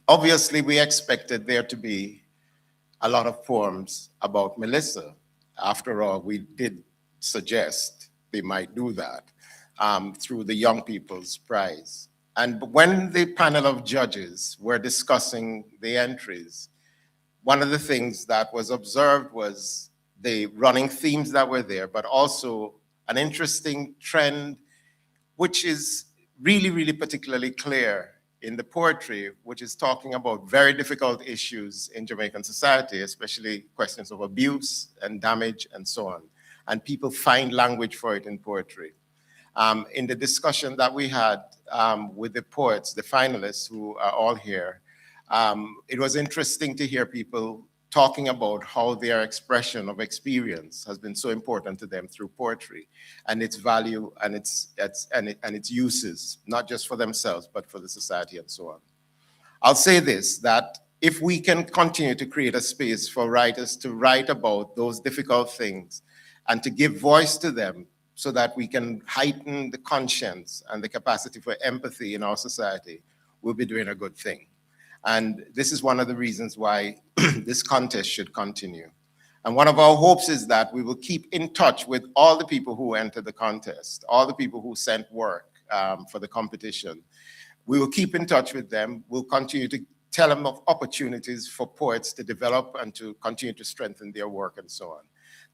Obviously, we expected there to be a lot of poems about Melissa. After all, we did suggest they might do that through the Young People's Prize. And when the panel of judges were discussing the entries, one of the things that was observed was the running themes that were there, but also an interesting trend, which is really, really particularly clear in the poetry, which is talking about very difficult issues in Jamaican society, especially questions of abuse and damage and so on. And people find language for it in poetry. In the discussion that we had with the poets, the finalists who are all here, it was interesting to hear people talking about how their expression of experience has been so important to them through poetry and its value and its uses, not just for themselves, but for the society and so on. I'll say this, that if we can continue to create a space for writers to write about those difficult things and to give voice to them so that we can heighten the conscience and the capacity for empathy in our society, we'll be doing a good thing. And this is one of the reasons why this contest should continue. And one of our hopes is that we will keep in touch with all the people who entered the contest, all the people who sent work for the competition. We will keep in touch with them. We'll continue to tell them of opportunities for poets to develop and to continue to strengthen their work and so on.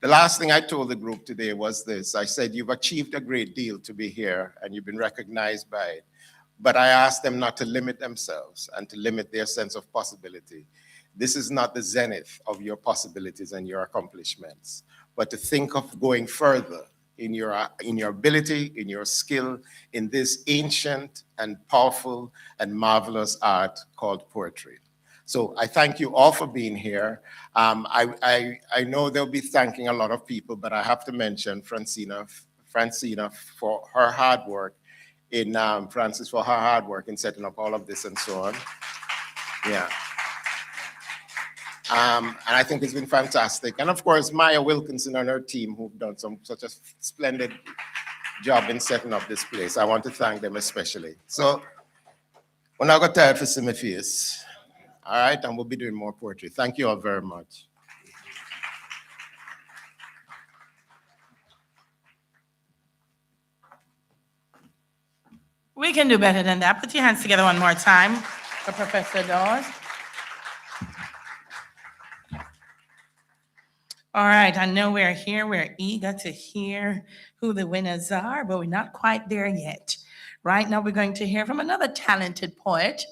The last thing I told the group today was this. I said, you've achieved a great deal to be here and you've been recognized by it. But I asked them not to limit themselves and to limit their sense of possibility. This is not the zenith of your possibilities and your accomplishments, but to think of going further in your ability, in your skill, in this ancient and powerful and marvelous art called poetry. So I thank you all for being here. I know they'll be thanking a lot of people, but I have to mention Francina for her hard work Francis for her hard work in setting up all of this and so on. Yeah. And I think it's been fantastic. And of course, Maya Wilkinson and her team who've done such a splendid job in setting up this place. I want to thank them especially. So we're not got tired for see my face. All right, and we'll be doing more poetry. Thank you all very much. We can do better than that. Put your hands together one more time for Professor Dawes. All right, I know we're here. We're eager to hear who the winners are, but we're not quite there yet. Right now, we're going to hear from another talented poet,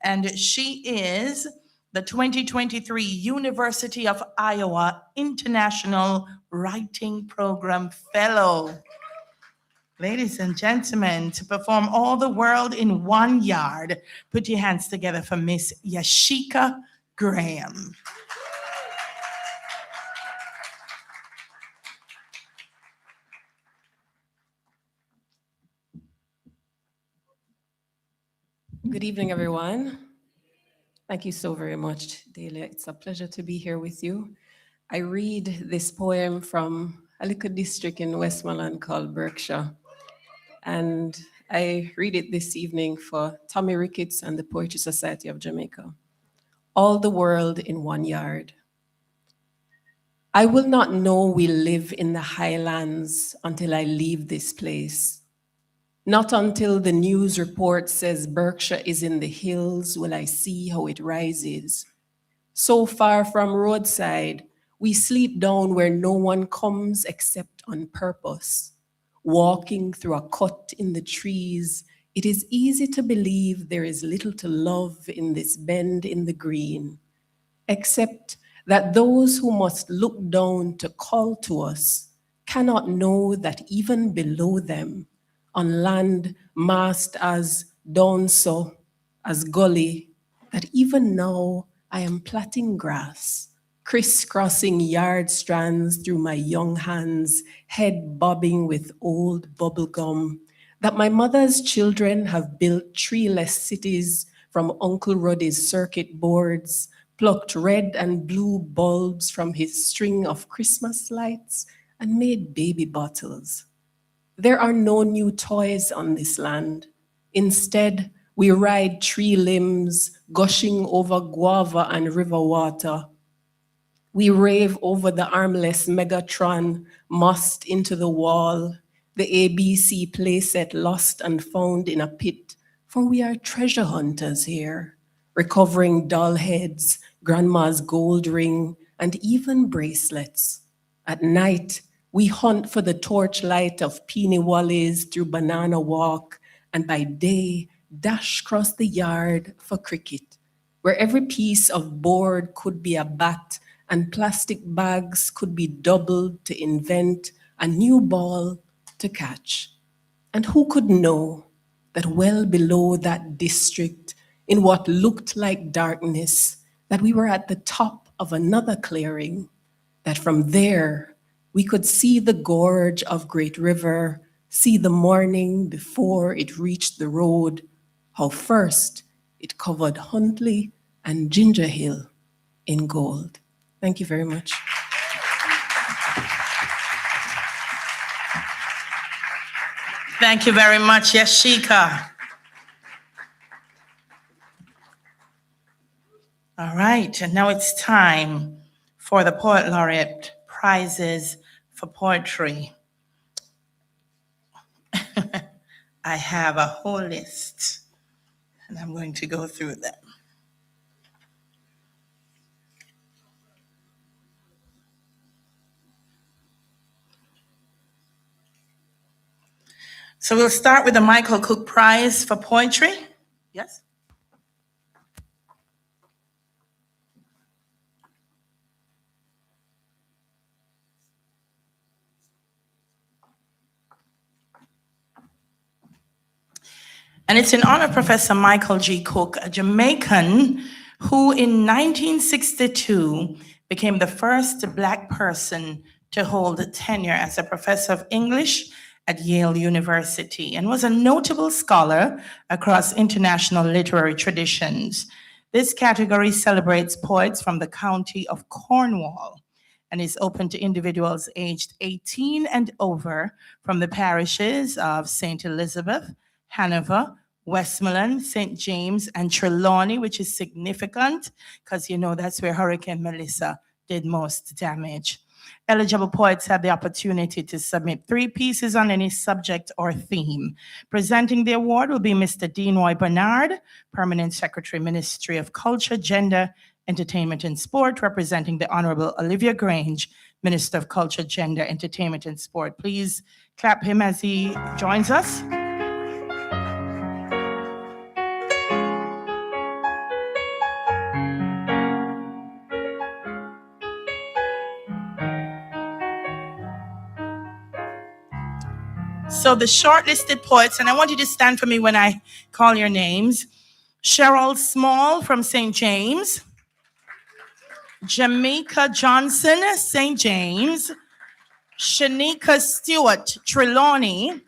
and she is the 2023 University of Iowa International Writing Program Fellow. Ladies and gentlemen, to perform All the World in 1 Yard, put your hands together for Miss Yashika Graham. Good evening, everyone. Thank you so very much, Delia. It's a pleasure to be here with you. I read this poem from a little district in Westmoreland called Berkshire. And I read it this evening for Tommy Ricketts and the Poetry Society of Jamaica. All the World in 1 Yard. I will not know we live in the highlands until I leave this place. Not until the news report says Berkshire is in the hills will I see how it rises. So far from roadside, we sleep down where no one comes except on purpose. Walking through a cut in the trees, it is easy to believe there is little to love in this bend in the green, except that those who must look down to call to us cannot know that even below them, on land masked as down so, as gully, that even now I am plaiting grass, crisscrossing yard strands through my young hands, head bobbing with old bubble gum, that my mother's children have built treeless cities from Uncle Ruddy's circuit boards, plucked red and blue bulbs from his string of Christmas lights, and made baby bottles. There are no new toys on this land. Instead, we ride tree limbs, gushing over guava and river water. We rave over the armless Megatron, mossed into the wall, the ABC playset lost and found in a pit, for we are treasure hunters here, recovering doll heads, grandma's gold ring, and even bracelets. At night, we hunt for the torchlight of Peeny Wallies through Banana Walk, and by day, dash across the yard for cricket, where every piece of board could be a bat and plastic bags could be doubled to invent a new ball to catch. And who could know that well below that district, in what looked like darkness, that we were at the top of another clearing, that from there we could see the gorge of Great River, see the morning before it reached the road, how first it covered Huntley and Ginger Hill in gold. Thank you very much. Thank you very much, Yashika. All right, and now it's time for the Poet Laureate prizes for poetry. I have a whole list, and I'm going to go through them. So we'll start with the Michael Cook Prize for Poetry. Yes? And it's in honor of Professor Michael G. Cook, a Jamaican who in 1962 became the first Black person to hold tenure as a professor of English at Yale University and was a notable scholar across international literary traditions. This category celebrates poets from the county of Cornwall and is open to individuals aged 18 and over from the parishes of St. Elizabeth, Hanover, Westmoreland, St. James, and Trelawney, which is significant because you know that's where Hurricane Melissa did most damage. Eligible poets have the opportunity to submit 3 pieces on any subject or theme. Presenting the award will be Mr. Deanoy Bernard, Permanent Secretary, Ministry of Culture, Gender, Entertainment and Sport, representing the Honorable Olivia Grange, Minister of Culture, Gender, Entertainment and Sport. Please clap him as he joins us. So the shortlisted poets, and I want you to stand for me when I call your names. Cheryl Small from St. James. Jamaica Johnson, St. James. Shanika Stewart, Trelawney.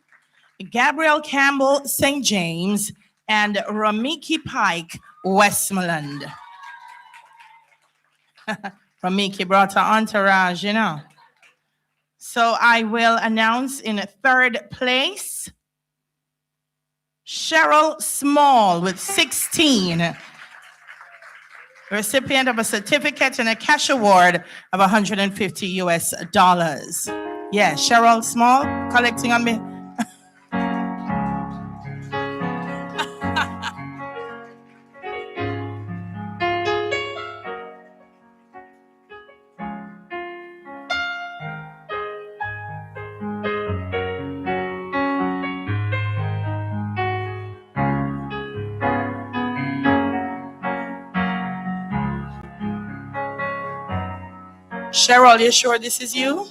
Gabrielle Campbell, St. James. And Ramiki Pike, Westmoreland. Ramiki brought her entourage, you know. So I will announce in 3rd place, Cheryl Small with 16, recipient of a certificate and a cash award of $150 US. Yeah, Cheryl Small collecting on me. Cheryl, you sure this is you?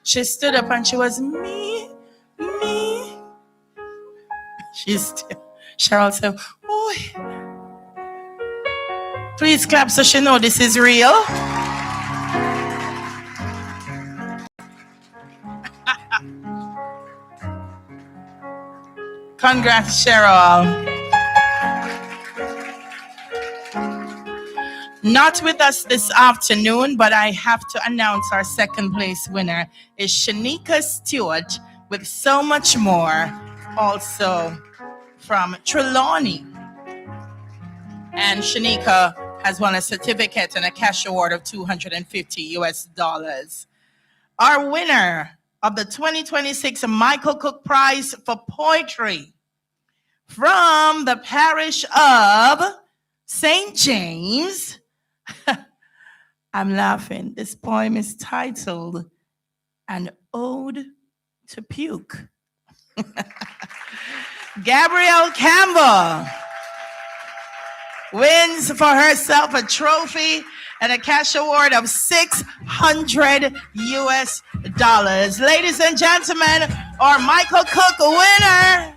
She stood up and she was me. Cheryl said, oh. Please clap so she know this is real. Congrats, Cheryl. Not with us this afternoon, but I have to announce our 2nd place winner is Shanika Stewart with So Much More, also from Trelawney. And Shanika has won a certificate and a cash award of $250 US. Our winner of the 2026 Michael Cook Prize for Poetry from the parish of St. James. I'm laughing. This poem is titled An Ode to Puke. Gabrielle Campbell wins for herself a trophy and a cash award of $600 US. Ladies and gentlemen, our Michael Cook winner.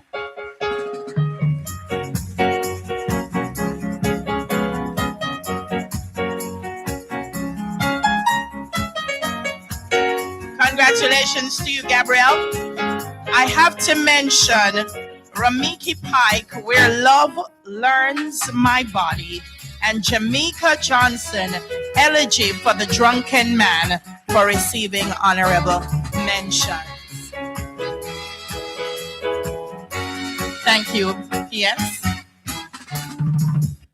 Congratulations to you, Gabrielle. I have to mention Ramiki Pike, Where Love Learns My Body, and Jamaica Johnson, Elegy for the Drunken Man, for receiving honorable mentions. Thank you. Yes.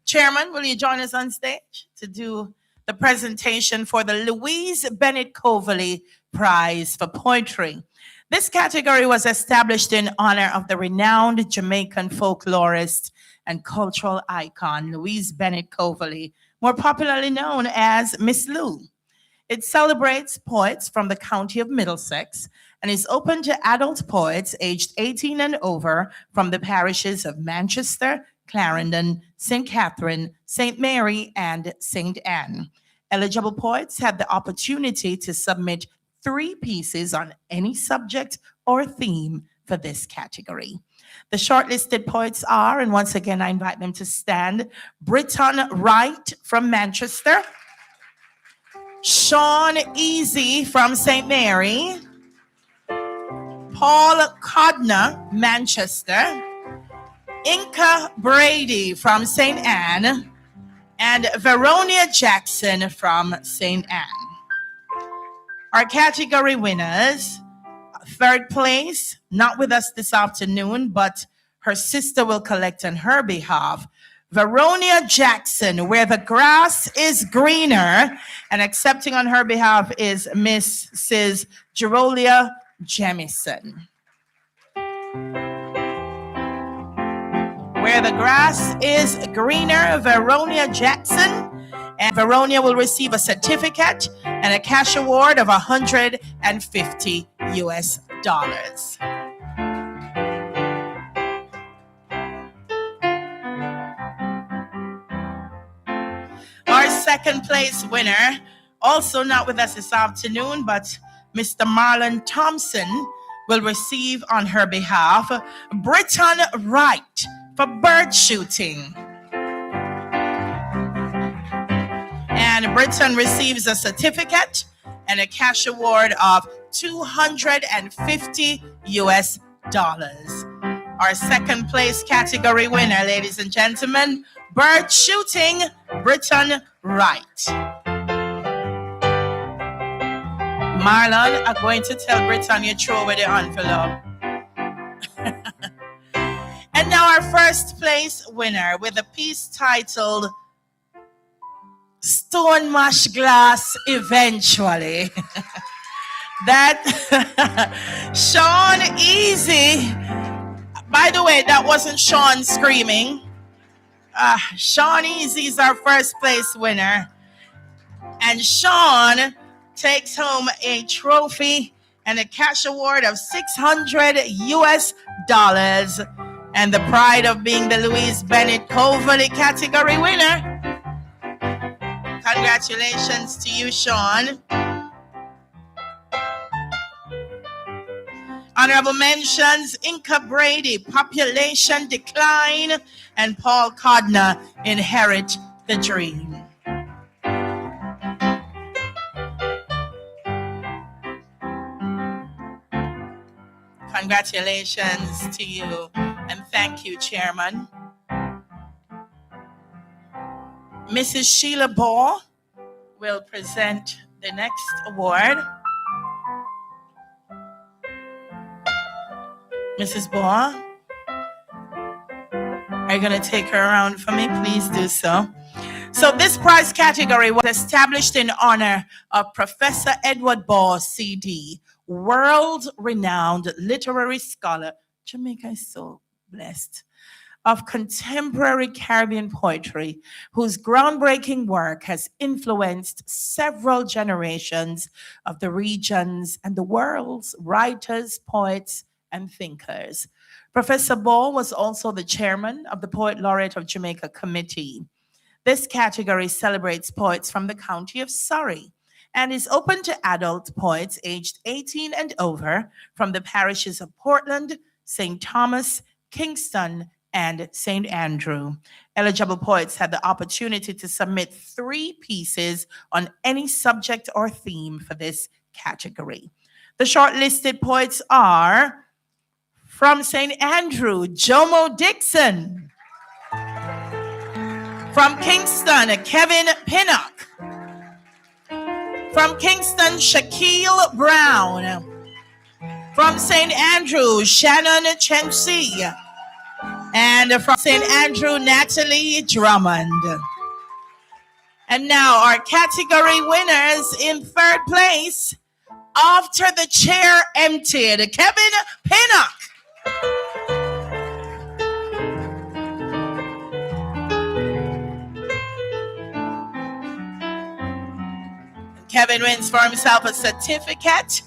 Chairman, will you join us on stage to do the presentation for the Louise Bennett Coverley Prize for Poetry? This category was established in honor of the renowned Jamaican folklorist and cultural icon, Louise Bennett Coverley, more popularly known as Miss Lou. It celebrates poets from the county of Middlesex and is open to adult poets aged 18 and over from the parishes of Manchester, Clarendon, St. Catherine, St. Mary, and St. Anne. Eligible poets have the opportunity to submit 3 pieces on any subject or theme for this category. The shortlisted poets are, and once again I invite them to stand, Britton Wright from Manchester, Sean Easy from St. Mary, Paul Codner, Manchester, Inca Brady from St. Anne, and Veronia Jackson from St. Anne. Our category winners: 3rd place, not with us this afternoon, but her sister will collect on her behalf, Veronia Jackson, Where the Grass is Greener, and accepting on her behalf is Mrs. Gerolia Jamison. Where the Grass is Greener, Veronia Jackson. And Veronia will receive a certificate and a cash award of $150 US. Our 2nd place winner, also not with us this afternoon, but Mr. Marlon Thompson will receive on her behalf Britton Wright for bird shooting. And Britton receives a certificate and a cash award of $250 US. Our 2nd place category winner, ladies and gentlemen, bird shooting, Britton Wright. Marlon, I'm going to tell Britton you throw away the envelope. And now our 1st place winner with a piece titled Stone Mash Glass Eventually. That Sean Easy. By the way, that wasn't Sean screaming. Sean Easy is our 1st place winner. And Sean takes home a trophy and a cash award of $600 US. And the pride of being the Louise Bennett Coverley category winner. Congratulations to you, Sean. Honorable mentions: Inca Brady, Population Decline, and Paul Codner, Inherit the Dream. Congratulations to you, and thank you, Chairman. Mrs. Sheila Ball will present the next award. Mrs. Ball, are you going to take her around for me? Please do so. So this prize category was established in honor of Professor Edward Ball, CD, world-renowned literary scholar. Jamaica is so blessed. Of contemporary Caribbean poetry, whose groundbreaking work has influenced several generations of the region's and the world's writers, poets, and thinkers. Professor Ball was also the chairman of the Poet Laureate of Jamaica Committee. This category celebrates poets from the county of Surrey and is open to adult poets aged 18 and over from the parishes of Portland, St. Thomas, Kingston, and St. Andrew. Eligible poets had the opportunity to submit 3 pieces on any subject or theme for this category. The shortlisted poets are from St. Andrew, Jomo Dixon. From Kingston, Kevin Pinnock. From Kingston, Shaquille Brown. From St. Andrew, Shannon Chensi. And from St. Andrew, Natalie Drummond. And now our category winners in 3rd place, after the chair emptied, Kevin Pinnock. Kevin wins for himself a certificate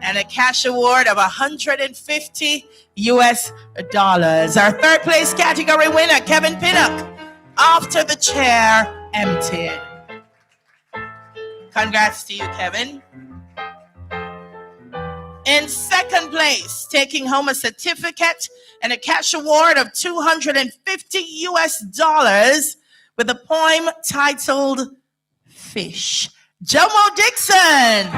and a cash award of $150 US. Our 3rd place category winner, Kevin Pinnock, after the chair emptied. Congrats to you, Kevin. In 2nd place, taking home a certificate and a cash award of $250 US with a poem titled Fish, Jomo Dixon.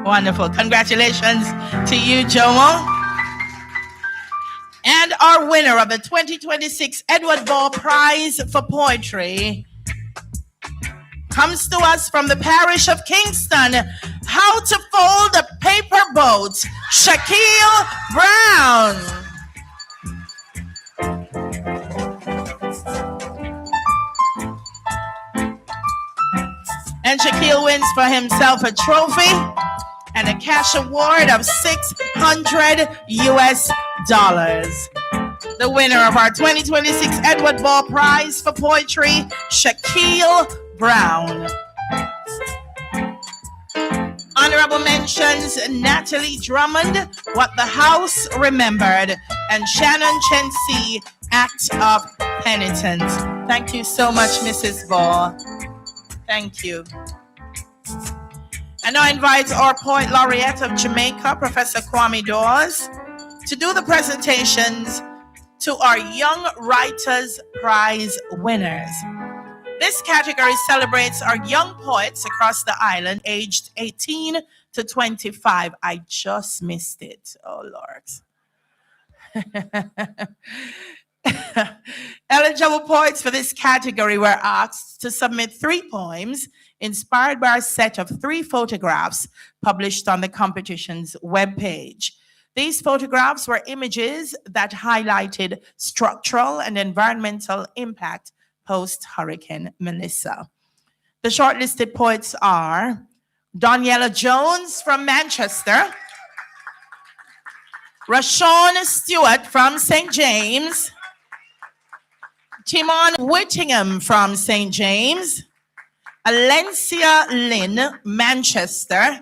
Wonderful. Congratulations to you, Jomo. And our winner of the 2026 Edward Ball Prize for Poetry comes to us from the parish of Kingston. How to Fold a Paper Boat, Shaquille Brown. And Shaquille wins for himself a trophy and a cash award of $600 US. The winner of our 2026 Edward Ball Prize for Poetry, Shaquille Brown. Honorable mentions, Natalie Drummond, What the House Remembered, and Shannon Chensi, Act of Penitence. Thank you so much, Mrs. Ball. Thank you. And I invite our Poet Laureate of Jamaica, Professor Kwame Dawes, to do the presentations to our Young Writers Prize winners. This category celebrates our young poets across the island aged 18 to 25. I just missed it. Oh, Lord. Eligible poets for this category were asked to submit 3 poems inspired by a set of 3 photographs published on the competition's webpage. These photographs were images that highlighted structural and environmental impact post-Hurricane Melissa. The shortlisted poets are Daniela Jones from Manchester, Rashawn Stewart from St. James, Timon Whittingham from St. James, Alencia Lynn, Manchester,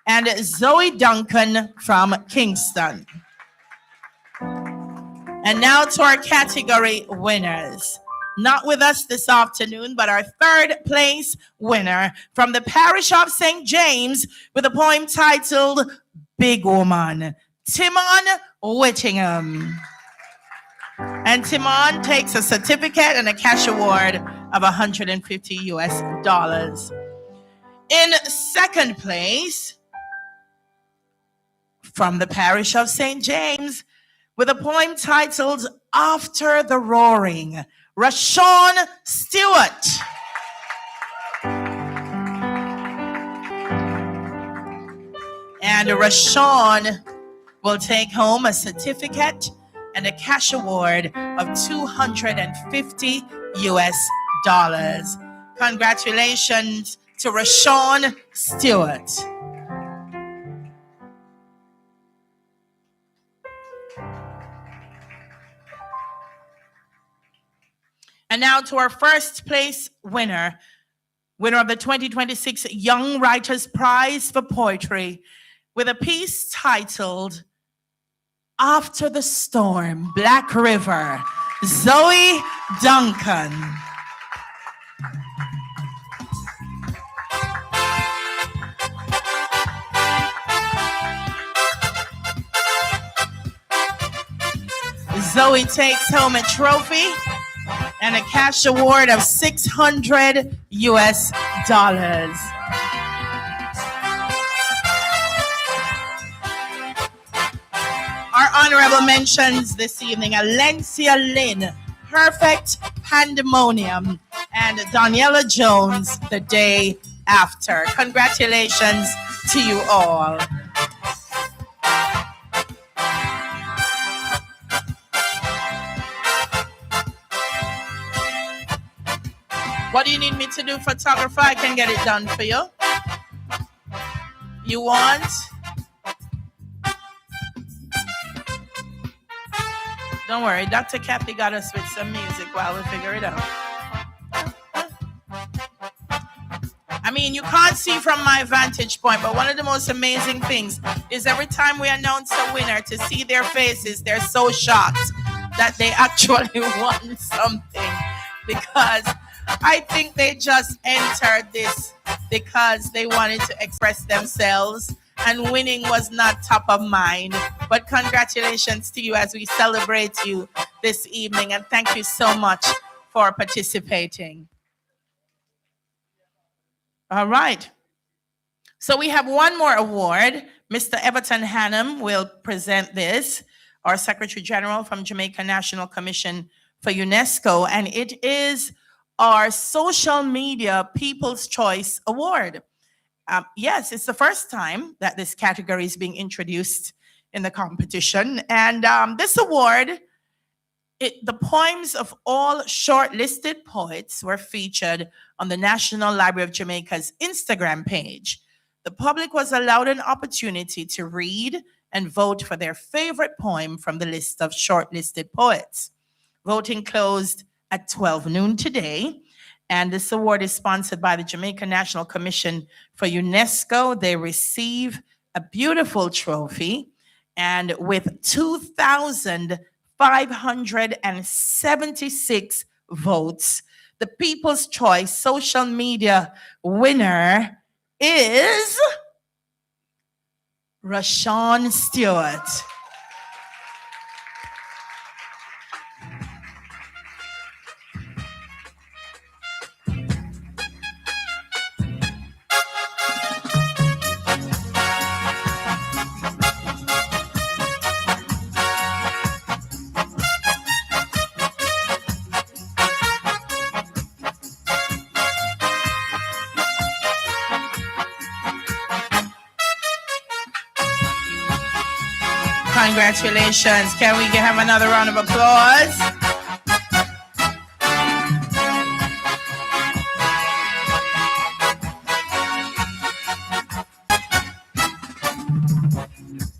and Zoe Duncan from Kingston. And now to our category winners. Not with us this afternoon, but our 3rd place winner from the parish of St. James with a poem titled Big Woman, Timon Whittingham. And Timon takes a certificate and a cash award of $150 US. In 2nd place, from the parish of St. James, with a poem titled After the Roaring, Rashawn Stewart. And Rashawn will take home a certificate and a cash award of $250 US. Congratulations to Rashawn Stewart. And now to our first place winner of the 2026 Young Writers Prize for Poetry, with a piece titled After the Storm, Black River, Zoe Duncan. Zoe takes home a trophy and a cash award of $600 US. Our honorable mentions this evening: Alencia Lynn, Perfect Pandemonium, and Daniela Jones, The Day After. Congratulations to you all. What do you need me to do, photographer? I can get it done for you. You want? Don't worry, Dr. Kathy got us with some music while we figure it out. I mean, you can't see from my vantage point, but one of the most amazing things is every time we announce a winner, to see their faces, they're so shocked that they actually won something, because I think they just entered this because they wanted to express themselves, and winning was not top of mind. But congratulations to you as we celebrate you this evening, and thank you so much for participating. All right. So we have one more award. Mr. Everton Hannum will present this, our Secretary General from Jamaica National Commission for UNESCO, and it is our Social Media People's Choice Award. Yes, it's the first time that this category is being introduced in the competition. And this award, the poems of all shortlisted poets were featured on the National Library of Jamaica's Instagram page. The public was allowed an opportunity to read and vote for their favorite poem from the list of shortlisted poets. Voting closed at 12 noon today. And this award is sponsored by the Jamaica National Commission for UNESCO. They receive a beautiful trophy, and with 2,576 votes, the People's Choice Social Media winner is Rashawn Stewart. Congratulations. Can we have another round of applause?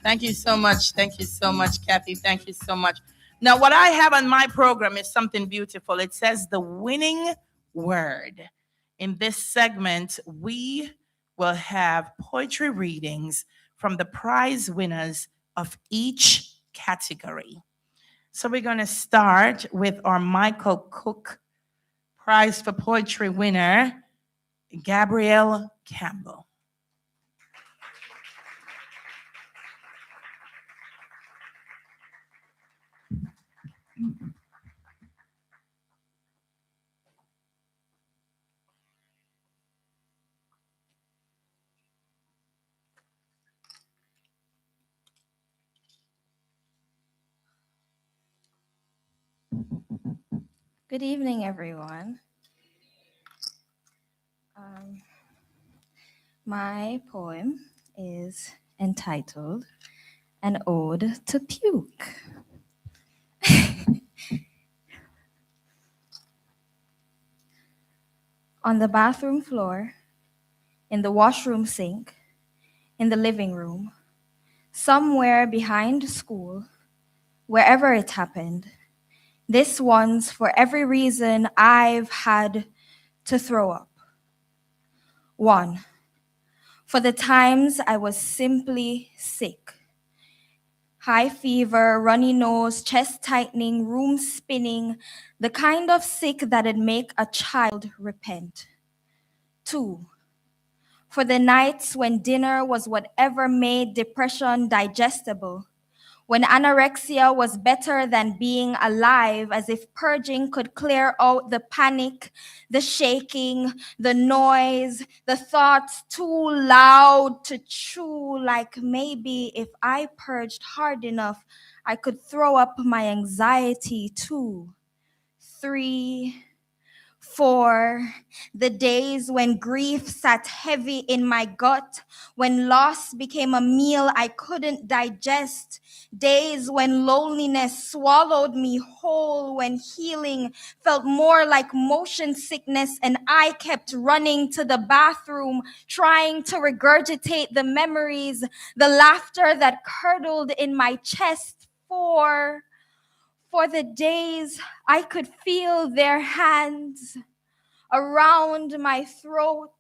Thank you so much. Thank you so much, Kathy. Thank you so much. Now, what I have on my program is something beautiful. It says the winning word. In this segment, we will have poetry readings from the prize winners of each category. So we're going to start with our Michael Cook Prize for Poetry winner, Gabrielle Campbell. Good evening, everyone. My poem is entitled An Ode to Puke. on the bathroom floor, in the washroom sink, in the living room, somewhere behind school, wherever it happened. This one's for every reason I've had to throw up. 1, for the times I was simply sick. High fever, runny nose, chest tightening, room spinning, the kind of sick that'd make a child repent. 2, for the nights when dinner was whatever made depression digestible, when anorexia was better than being alive, as if purging could clear out the panic, the shaking, the noise, the thoughts too loud to chew, like maybe if I purged hard enough, I could throw up my anxiety too. 3, 4, the days when grief sat heavy in my gut, when loss became a meal I couldn't digest, days when loneliness swallowed me whole, when healing felt more like motion sickness and I kept running to the bathroom, trying to regurgitate the memories, the laughter that curdled in my chest. 4, for the days I could feel their hands around my throat,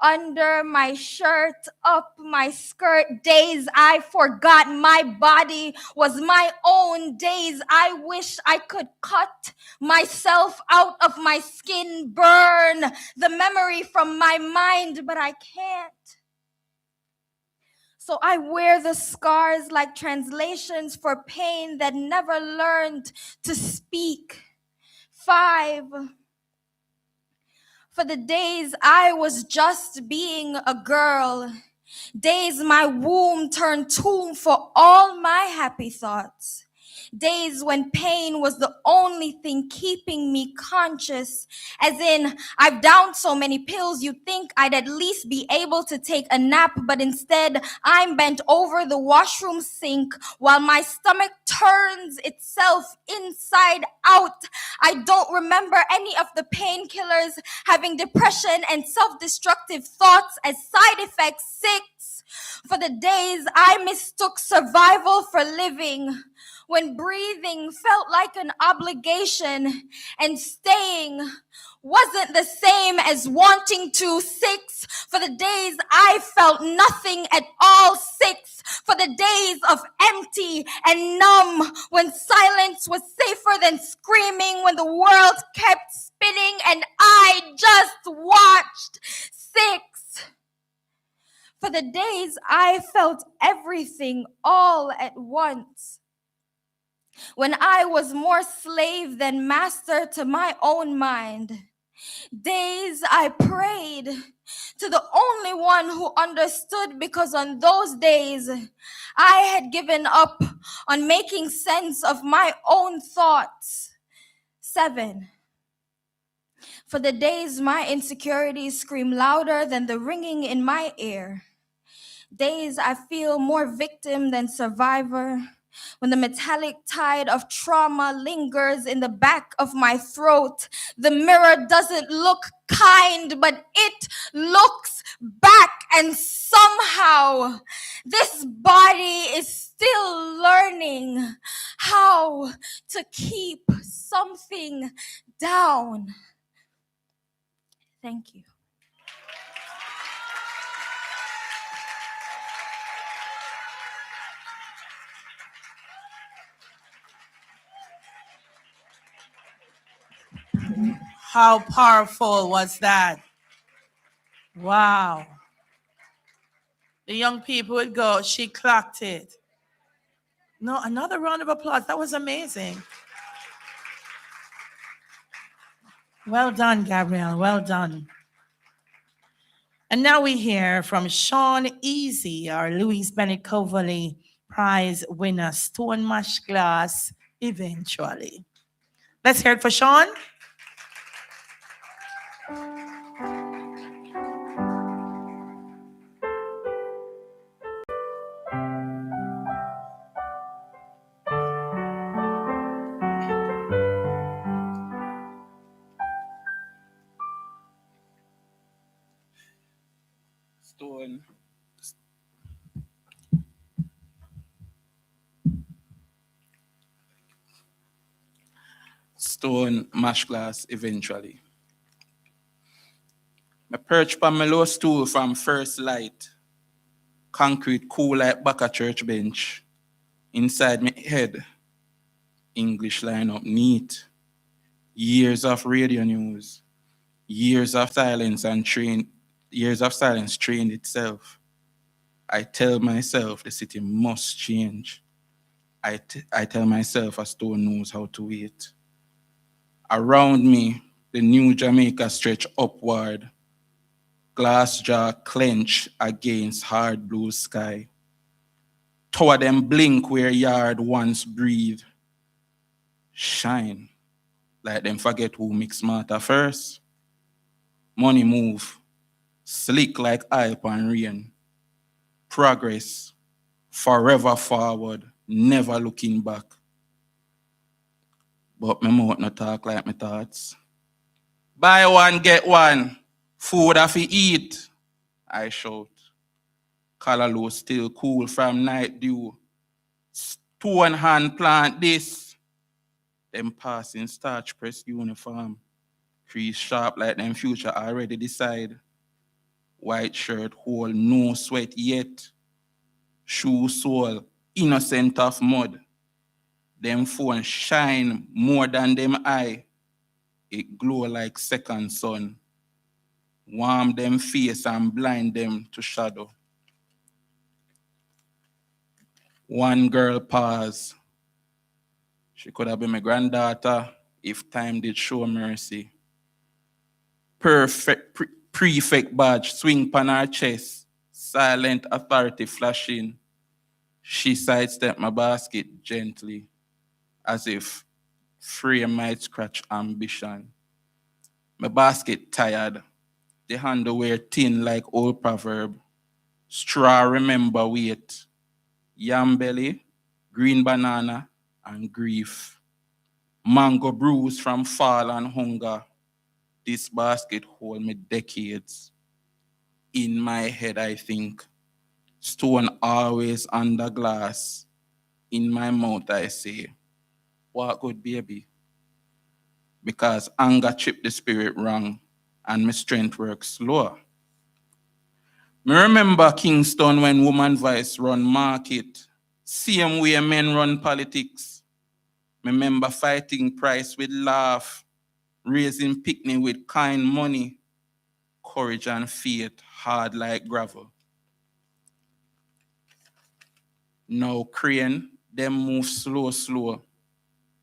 under my shirt, up my skirt, days I forgot my body was my own, days I wish I could cut myself out of my skin, burn the memory from my mind, but I can't. So I wear the scars like translations for pain that never learned to speak. 5, for the days I was just being a girl, days my womb turned tomb for all my happy thoughts. Days when pain was the only thing keeping me conscious, as in, I've downed so many pills you'd think I'd at least be able to take a nap, but instead I'm bent over the washroom sink while my stomach turns itself inside out. I don't remember any of the painkillers having depression and self-destructive thoughts as side effects. 6, for the days I mistook survival for living, when breathing felt like an obligation and staying wasn't the same as wanting to. 6, for the days I felt nothing at all. 6, for the days of empty and numb, when silence was safer than screaming, when the world kept spinning and I just watched. 6, for the days I felt everything all at once, when I was more slave than master to my own mind. Days I prayed to the only one who understood, because on those days I had given up on making sense of my own thoughts. 7, for the days my insecurities scream louder than the ringing in my ear. Days I feel more victim than survivor, when the metallic tide of trauma lingers in the back of my throat. The mirror doesn't look kind, but it looks back, and somehow this body is still learning how to keep something down. Thank you. How powerful was that? Wow. The young people would go, she clocked it. No, another round of applause. That was amazing. Well done, Gabrielle. Well done. And now we hear from Sean Easy, our Louise Bennett Coverley Prize winner, Stone Mash Glass, eventually. Let's hear it for Sean. Stone mash glass eventually. I perch on my low stool from first light. Concrete cool like back a church bench. Inside my head, English line up neat. Years of radio news. Years of silence trained itself. I tell myself the city must change. I tell myself a stone knows how to wait. Around me, the new Jamaica stretch upward. Glass jaw clench against hard blue sky. Tower them blink where yard once breathe. Shine like them forget who mix matter first. Money move, slick like hype and rain. Progress, forever forward, never looking back. But my mouth not talk like my thoughts. Buy one, get one. Food I fi eat, I shout. Collar low still cool from night dew. Stone hand plant this. Them passing starch press uniform. Crease sharp like them future already decide. White shirt hole, no sweat yet. Shoe sole, innocent of mud. Them phone shine more than them eye. It glow like second sun. Warm them face and blind them to shadow. One girl pause. She could have been my granddaughter if time did show mercy. Perfect prefect badge swing pan her chest, silent authority flashing. She sidestepped my basket gently, as if frame might scratch ambition. My basket tired, the handle wear thin like old proverb. Straw remember weight, yam belly, green banana, and grief. Mango bruise from fall and hunger. This basket hold me decades. In my head, I think, stone always under glass. In my mouth, I say, what good baby? Because anger chip the spirit wrong and my strength works slower. Me remember Kingston when woman voice run market. Same way men run politics. Me remember fighting price with laugh, raising picnic with kind money, courage and faith hard like gravel. Now crane, them move slow.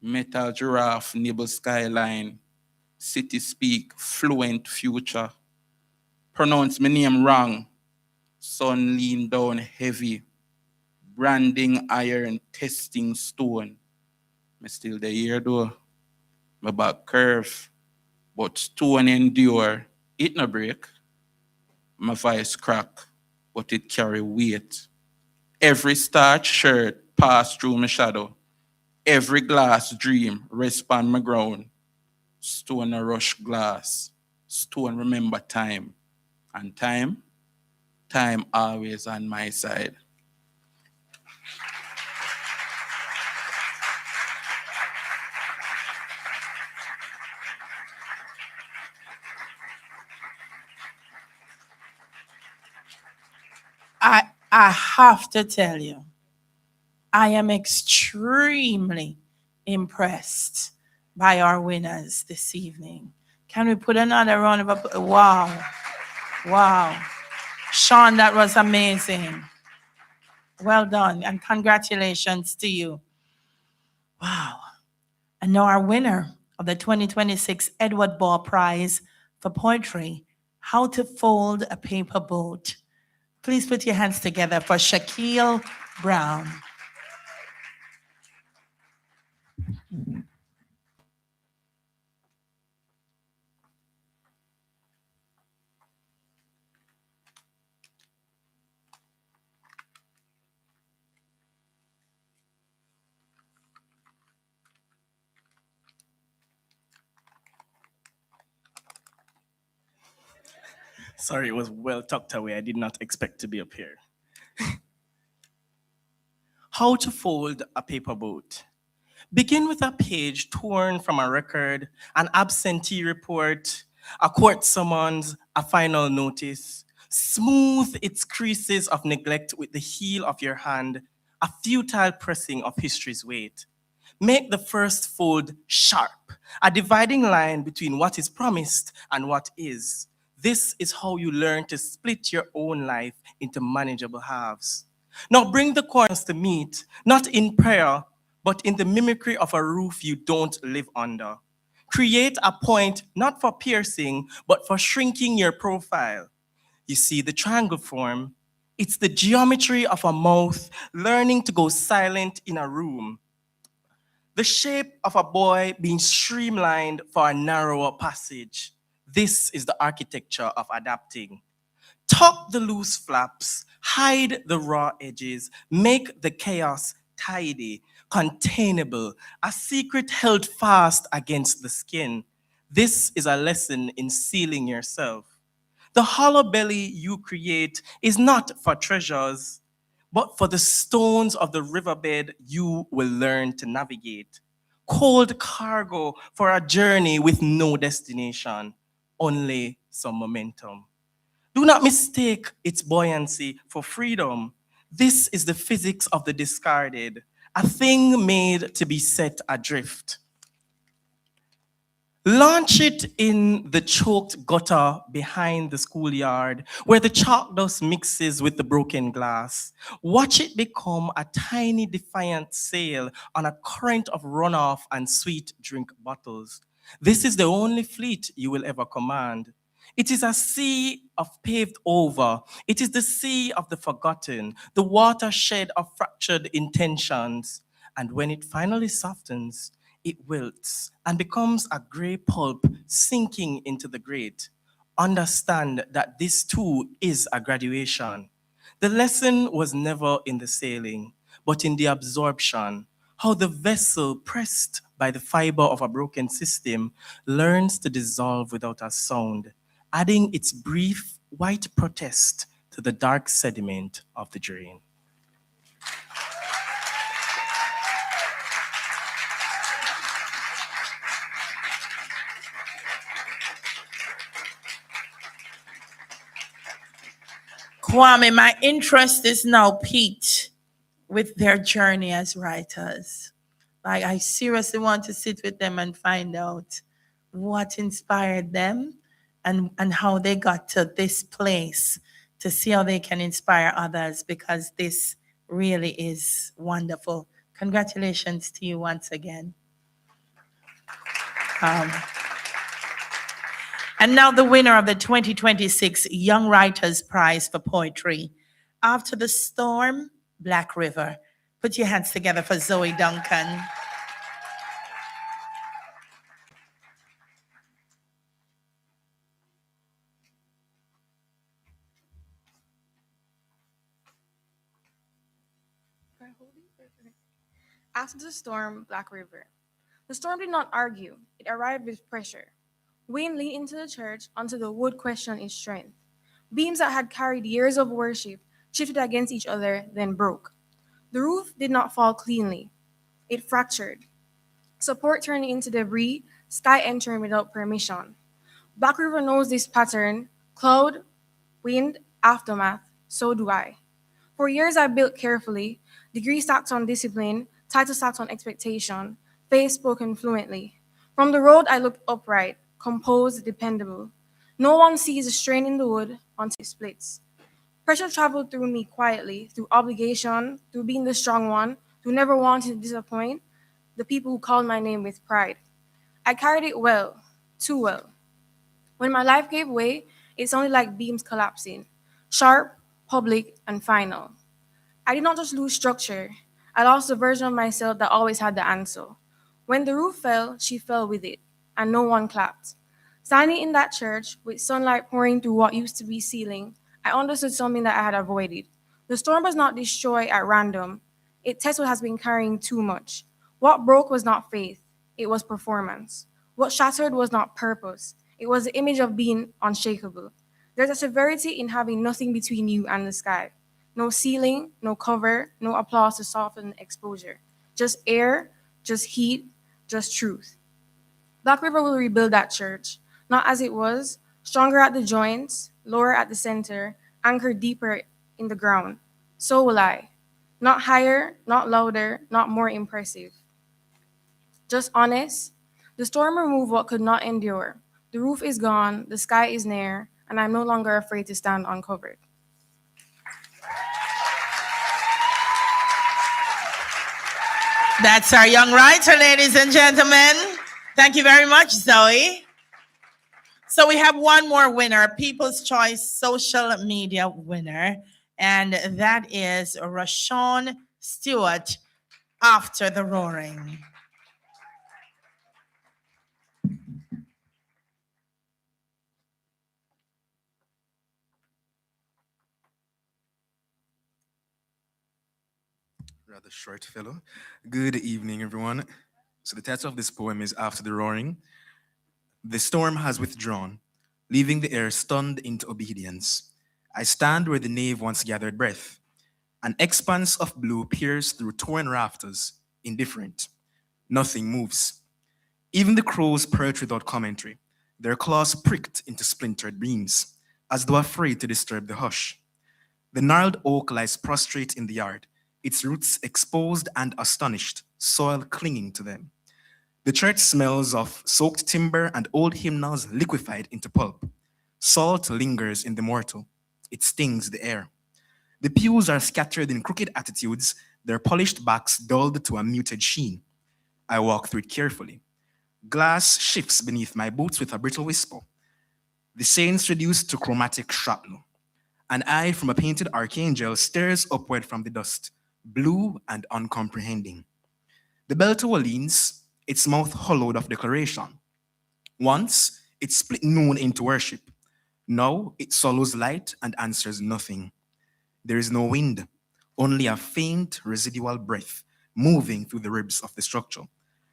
Metal giraffe nibble skyline. City speak fluent future. Pronounce my name wrong. Sun lean down heavy. Branding iron, testing stone. Me still the here though. My back curve. But stone endure. It no break. My voice crack. But it carry weight. Every starch shirt pass through my shadow. Every glass dream rest on my ground. Stone a rush glass. Stone remember time. And time always on my side. I have to tell you, I am extremely impressed by our winners this evening. Can we put another round of applause? Wow. Sean, that was amazing. Well done, and congratulations to you. Wow. And now our winner of the 2026 Edward Ball Prize for Poetry, How to Fold a Paper Boat. Please put your hands together for Shaquille Brown. Sorry, it was well tucked away. I did not expect to be up here. How to fold a paper boat. Begin with a page torn from a record, an absentee report, a court summons, a final notice. Smooth its creases of neglect with the heel of your hand, a futile pressing of history's weight. Make the first fold sharp, a dividing line between what is promised and what is. This is how you learn to split your own life into manageable halves. Now bring the corners to meet, not in prayer, but in the mimicry of a roof you don't live under. Create a point not for piercing, but for shrinking your profile. You see the triangle form? It's the geometry of a mouth learning to go silent in a room. The shape of a boy being streamlined for a narrower passage. This is the architecture of adapting. Tuck the loose flaps, hide the raw edges, make the chaos tidy, containable, a secret held fast against the skin. This is a lesson in sealing yourself. The hollow belly you create is not for treasures, but for the stones of the riverbed you will learn to navigate. Cold cargo for a journey with no destination, only some momentum. Do not mistake its buoyancy for freedom. This is the physics of the discarded, a thing made to be set adrift. Launch it in the choked gutter behind the schoolyard, where the chalk dust mixes with the broken glass. Watch it become a tiny defiant sail on a current of runoff and sweet drink bottles. This is the only fleet you will ever command. It is a sea of paved over. It is the sea of the forgotten, the watershed of fractured intentions. And when it finally softens, it wilts and becomes a gray pulp sinking into the grate. Understand that this too is a graduation. The lesson was never in the sailing, but in the absorption, how the vessel pressed by the fiber of a broken system learns to dissolve without a sound, adding its brief white protest to the dark sediment of the drain. Kwame, my interest is now piqued with their journey as writers. Like, I seriously want to sit with them and find out what inspired them and how they got to this place, to see how they can inspire others, because this really is wonderful. Congratulations to you once again. And now the winner of the 2026 Young Writers Prize for Poetry. After the Storm, Black River. Put your hands together for Zoe Duncan. After the storm, Black River. The storm did not argue, it arrived with pressure. Wind leaned into the church until the wood questioned its strength. Beams that had carried years of worship shifted against each other, then broke. The roof did not fall cleanly. It fractured. Support turning into debris, sky entering without permission. Black River knows this pattern: cloud, wind, aftermath. So do I. For years I built carefully, degrees stacked on discipline, title stacked on expectation, faith spoken fluently. From the road I looked upright, composed, dependable. No one sees a strain in the wood until it splits. Pressure traveled through me quietly, through obligation, through being the strong one, through never wanting to disappoint the people who called my name with pride. I carried it well, too well. When my life gave way, it sounded like beams collapsing, sharp, public, and final. I did not just lose structure, I lost the version of myself that always had the answer. When the roof fell, she fell with it, and no one clapped. Standing in that church, with sunlight pouring through what used to be ceiling, I understood something that I had avoided. The storm was not destroyed at random. It tests what has been carrying too much. What broke was not faith, it was performance. What shattered was not purpose, it was the image of being unshakable. There's a severity in having nothing between you and the sky. No ceiling, no cover, no applause to soften exposure. Just air, just heat, just truth. Black River will rebuild that church, not as it was, stronger at the joints, lower at the center, anchored deeper in the ground. So will I. Not higher, not louder, not more impressive. Just honest. The storm removed what could not endure. The roof is gone, the sky is near, and I'm no longer afraid to stand uncovered. That's our young writer, ladies and gentlemen. Thank you very much, Zoe. So we have one more winner, People's Choice Social Media winner, and that is Rashawn Stewart, After the Roaring. Rather short fellow. Good evening, everyone. So the title of this poem is After the Roaring. The storm has withdrawn, leaving the air stunned into obedience. I stand where the nave once gathered breath. An expanse of blue peers through torn rafters, indifferent. Nothing moves. Even the crows perch without commentary, their claws pricked into splintered beams, as though afraid to disturb the hush. The gnarled oak lies prostrate in the yard, its roots exposed and astonished, soil clinging to them. The church smells of soaked timber and old hymnals liquefied into pulp. Salt lingers in the mortar. It stings the air. The pews are scattered in crooked attitudes, their polished backs dulled to a muted sheen. I walk through it carefully. Glass shifts beneath my boots with a brittle whisper. The saints reduced to chromatic shrapnel. An eye from a painted archangel stares upward from the dust, blue and uncomprehending. The bell tower leans, its mouth hollowed of declaration. Once, it split noon into worship. Now, it swallows light and answers nothing. There is no wind, only a faint residual breath moving through the ribs of the structure,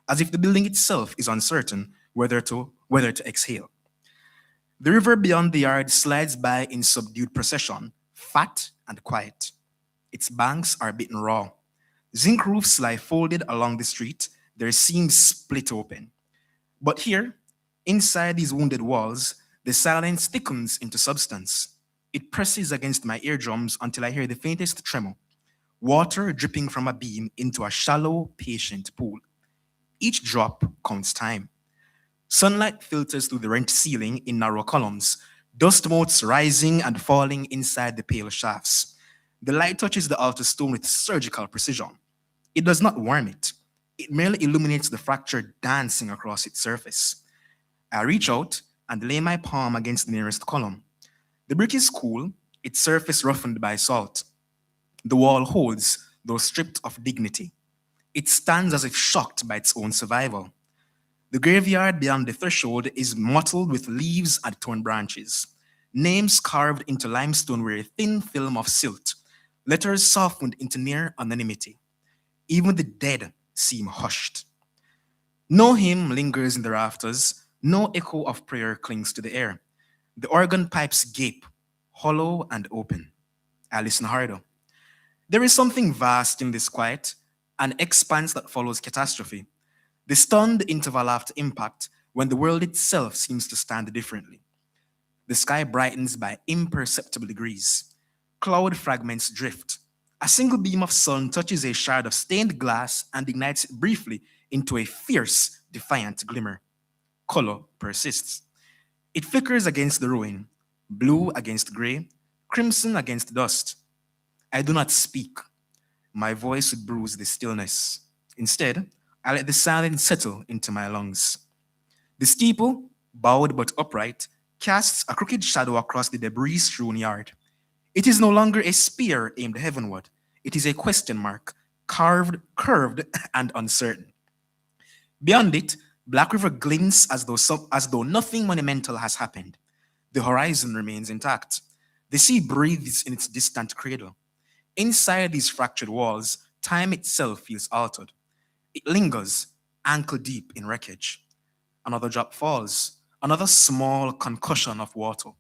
as if the building itself is uncertain whether to exhale. The river beyond the yard slides by in subdued procession, fat and quiet. Its banks are beaten raw. Zinc roofs lie folded along the street, their seams split open. But here, inside these wounded walls, the silence thickens into substance. It presses against my eardrums until I hear the faintest tremor, water dripping from a beam into a shallow, patient pool. Each drop counts time. Sunlight filters through the rent ceiling in narrow columns, dust motes rising and falling inside the pale shafts. The light touches the altar stone with surgical precision. It does not warm it. It merely illuminates the fracture dancing across its surface. I reach out and lay my palm against the nearest column. The brick is cool, its surface roughened by salt. The wall holds, though stripped of dignity. It stands as if shocked by its own survival. The graveyard beyond the threshold is mottled with leaves and torn branches. Names carved into limestone wear a thin film of silt. Letters softened into near anonymity. Even the dead seem hushed. No hymn lingers in the rafters. No echo of prayer clings to the air. The organ pipes gape, hollow and open. I listen harder. There is something vast in this quiet, an expanse that follows catastrophe. The stunned interval after impact when the world itself seems to stand differently. The sky brightens by imperceptible degrees. Cloud fragments drift. A single beam of sun touches a shard of stained glass and ignites it briefly into a fierce, defiant glimmer. Color persists. It flickers against the ruin, blue against gray, crimson against dust. I do not speak. My voice would bruise the stillness. Instead, I let the silence settle into my lungs. The steeple, bowed but upright, casts a crooked shadow across the debris-strewn yard. It is no longer a spear aimed heavenward. It is a question mark, curved, and uncertain. Beyond it, Black River glints as though nothing monumental has happened. The horizon remains intact. The sea breathes in its distant cradle. Inside these fractured walls, time itself feels altered. It lingers, ankle deep in wreckage. Another drop falls, another small concussion of water.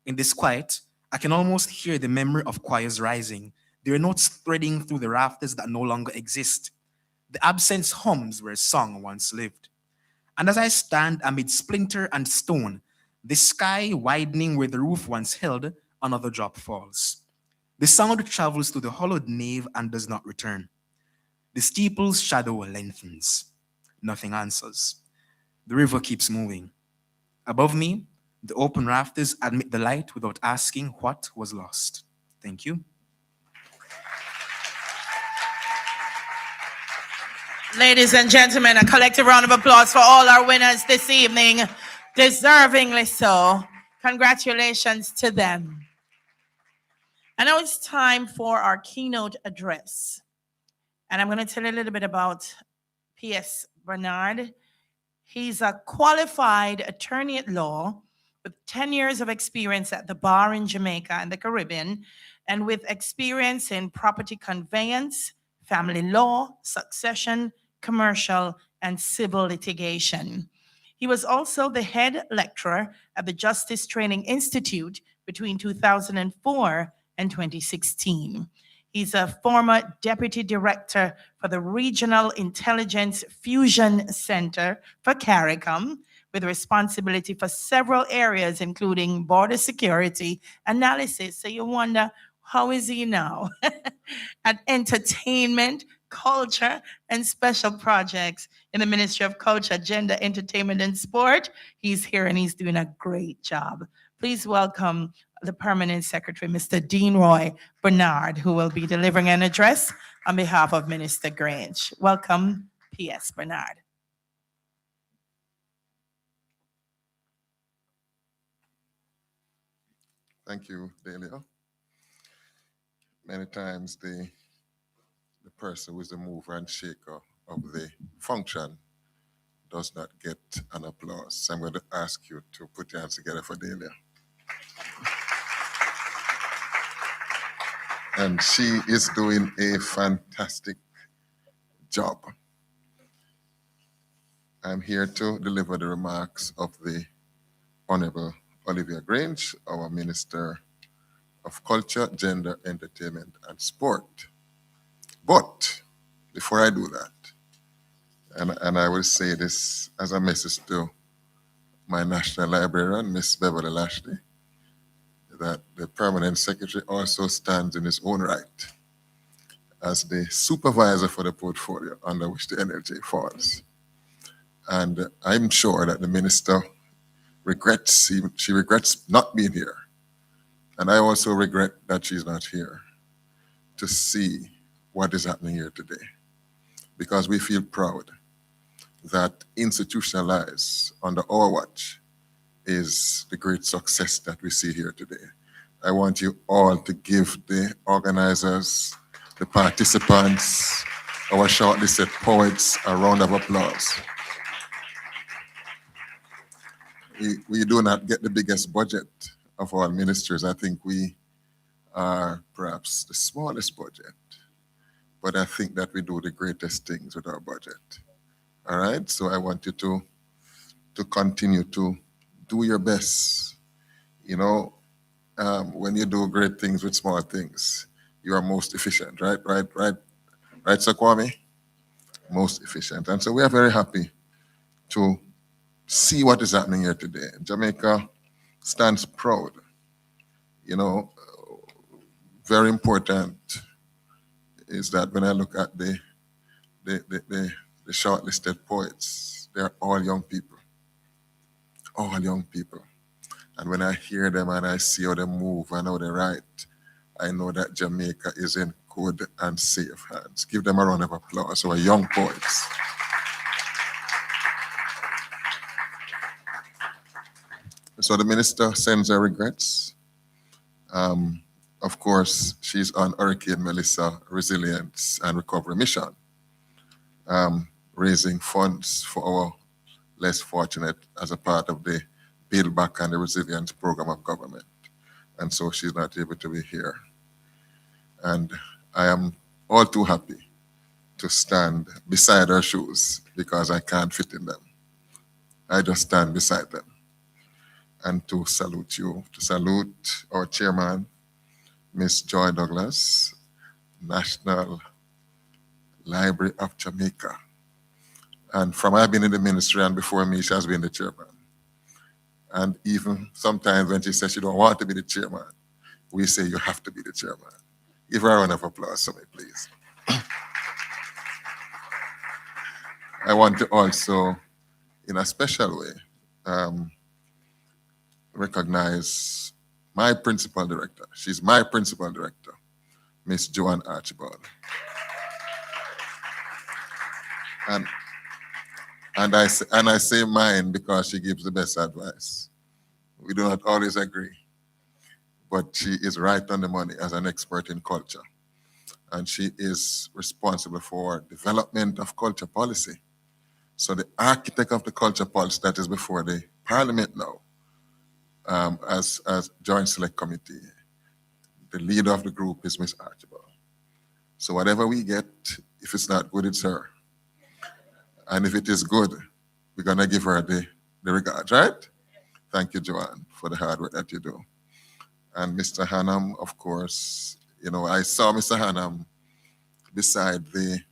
In this quiet, I can almost hear the memory of choirs rising, their notes threading through the rafters that no longer exist. The absence hums where song once lived. And as I stand amid splinter and stone, the sky widening where the roof once held, another drop falls. The sound travels through the hollowed nave and does not return. The steeple's shadow lengthens. Nothing answers. The river keeps moving. Above me, the open rafters admit the light without asking what was lost. Thank you. Ladies and gentlemen, a collective round of applause for all our winners this evening, deservingly so. Congratulations to them. And now it's time for our keynote address. And I'm going to tell you a little bit about P.S. Bernard. He's a qualified attorney at law with 10 years of experience at the bar in Jamaica and the Caribbean, and with experience in property conveyance, family law, succession, commercial, and civil litigation. He was also the head lecturer at the Justice Training Institute between 2004 and 2016. He's a former deputy director for the Regional Intelligence Fusion Center for CARICOM, with responsibility for several areas, including border security, analysis. So you wonder, how is he now? At entertainment, culture, and special projects in the Ministry of Culture, Gender, Entertainment, and Sport. He's here and he's doing a great job. Please welcome the Permanent Secretary, Mr. Dean Roy Bernard, who will be delivering an address on behalf of Minister Grange. Welcome, P.S. Bernard. Thank you, Delia. Many times the person who is the mover and shaker of the function does not get an applause. So I'm going to ask you to put your hands together for Delia. And she is doing a fantastic job. I'm here to deliver the remarks of the Honorable Olivia Grange, our Minister of Culture, Gender, Entertainment, and Sport. But before I do that, and I will say this as a message to my National Librarian, Miss Beverly Lashley, that the Permanent Secretary also stands in his own right as the supervisor for the portfolio under which the NLJ falls. And I'm sure that the Minister regrets, she regrets not being here. And I also regret that she's not here to see what is happening here today, because we feel proud that institutionalized under our watch is the great success that we see here today. I want you all to give the organizers, the participants, our shortlisted poets a round of applause. We do not get the biggest budget of all ministries. I think we are perhaps the smallest budget, but I think that we do the greatest things with our budget. All right, so I want you to continue to do your best. You know, when you do great things with small things, you are most efficient, right? Right, Sir Kwame? Most efficient. And so we are very happy to see what is happening here today. Jamaica stands proud. You know, very important is that when I look at the shortlisted poets, they're all young people. All young people. And when I hear them and I see how they move and how they write, I know that Jamaica is in good and safe hands. Give them a round of applause, our young poets. So the minister sends her regrets. Of course, she's on Hurricane Melissa Resilience and Recovery Mission, raising funds for our less fortunate as a part of the Build Back and the Resilience program of government. And so she's not able to be here. And I am all too happy to stand beside her shoes because I can't fit in them. I just stand beside them. and to salute you, to salute our chairman, Miss Joy Douglas, National Library of Jamaica. And from I've been in the ministry and before me, she has been the chairman. And even sometimes when she says she don't want to be the chairman, we say you have to be the chairman. Give her a round of applause for me, please. I want to also, in a special way, recognize my principal director. She's my principal director, Miss Joanne Archibald. And I say mine because she gives the best advice. We do not always agree, but she is right on the money as an expert in culture. And she is responsible for development of culture policy. So the architect of the culture policy that is before the parliament now, as joint select committee, the leader of the group is Miss Archibald. So whatever we get, if it's not good, it's her. And if it is good, we're gonna give her the regards, right? Thank you, Joanne, for the hard work that you do. And Mr. Hannam, of course, you know, I saw Mr. Hannam beside the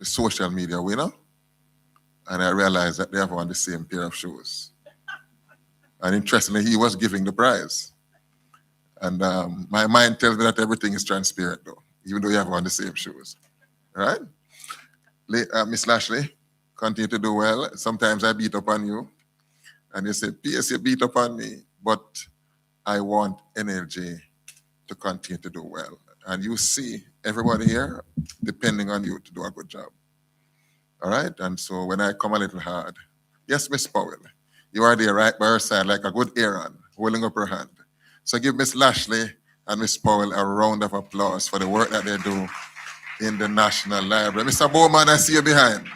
social media winner, and I realized that they have on the same pair of shoes. And interestingly, he was giving the prize. And my mind tells me that everything is transparent, though, even though you have on the same shoes. All right? Miss Lashley, continue to do well. Sometimes I beat up on you, and you say, P.S., you beat up on me, but I want energy to continue to do well. And you see everybody here depending on you to do a good job. All right? And so when I come a little hard, yes, Miss Powell, you are there right by her side like a good Aaron, holding up her hand. So give Miss Lashley and Miss Powell a round of applause for the work that they do in the National Library. Mr. Bowman, I see you behind.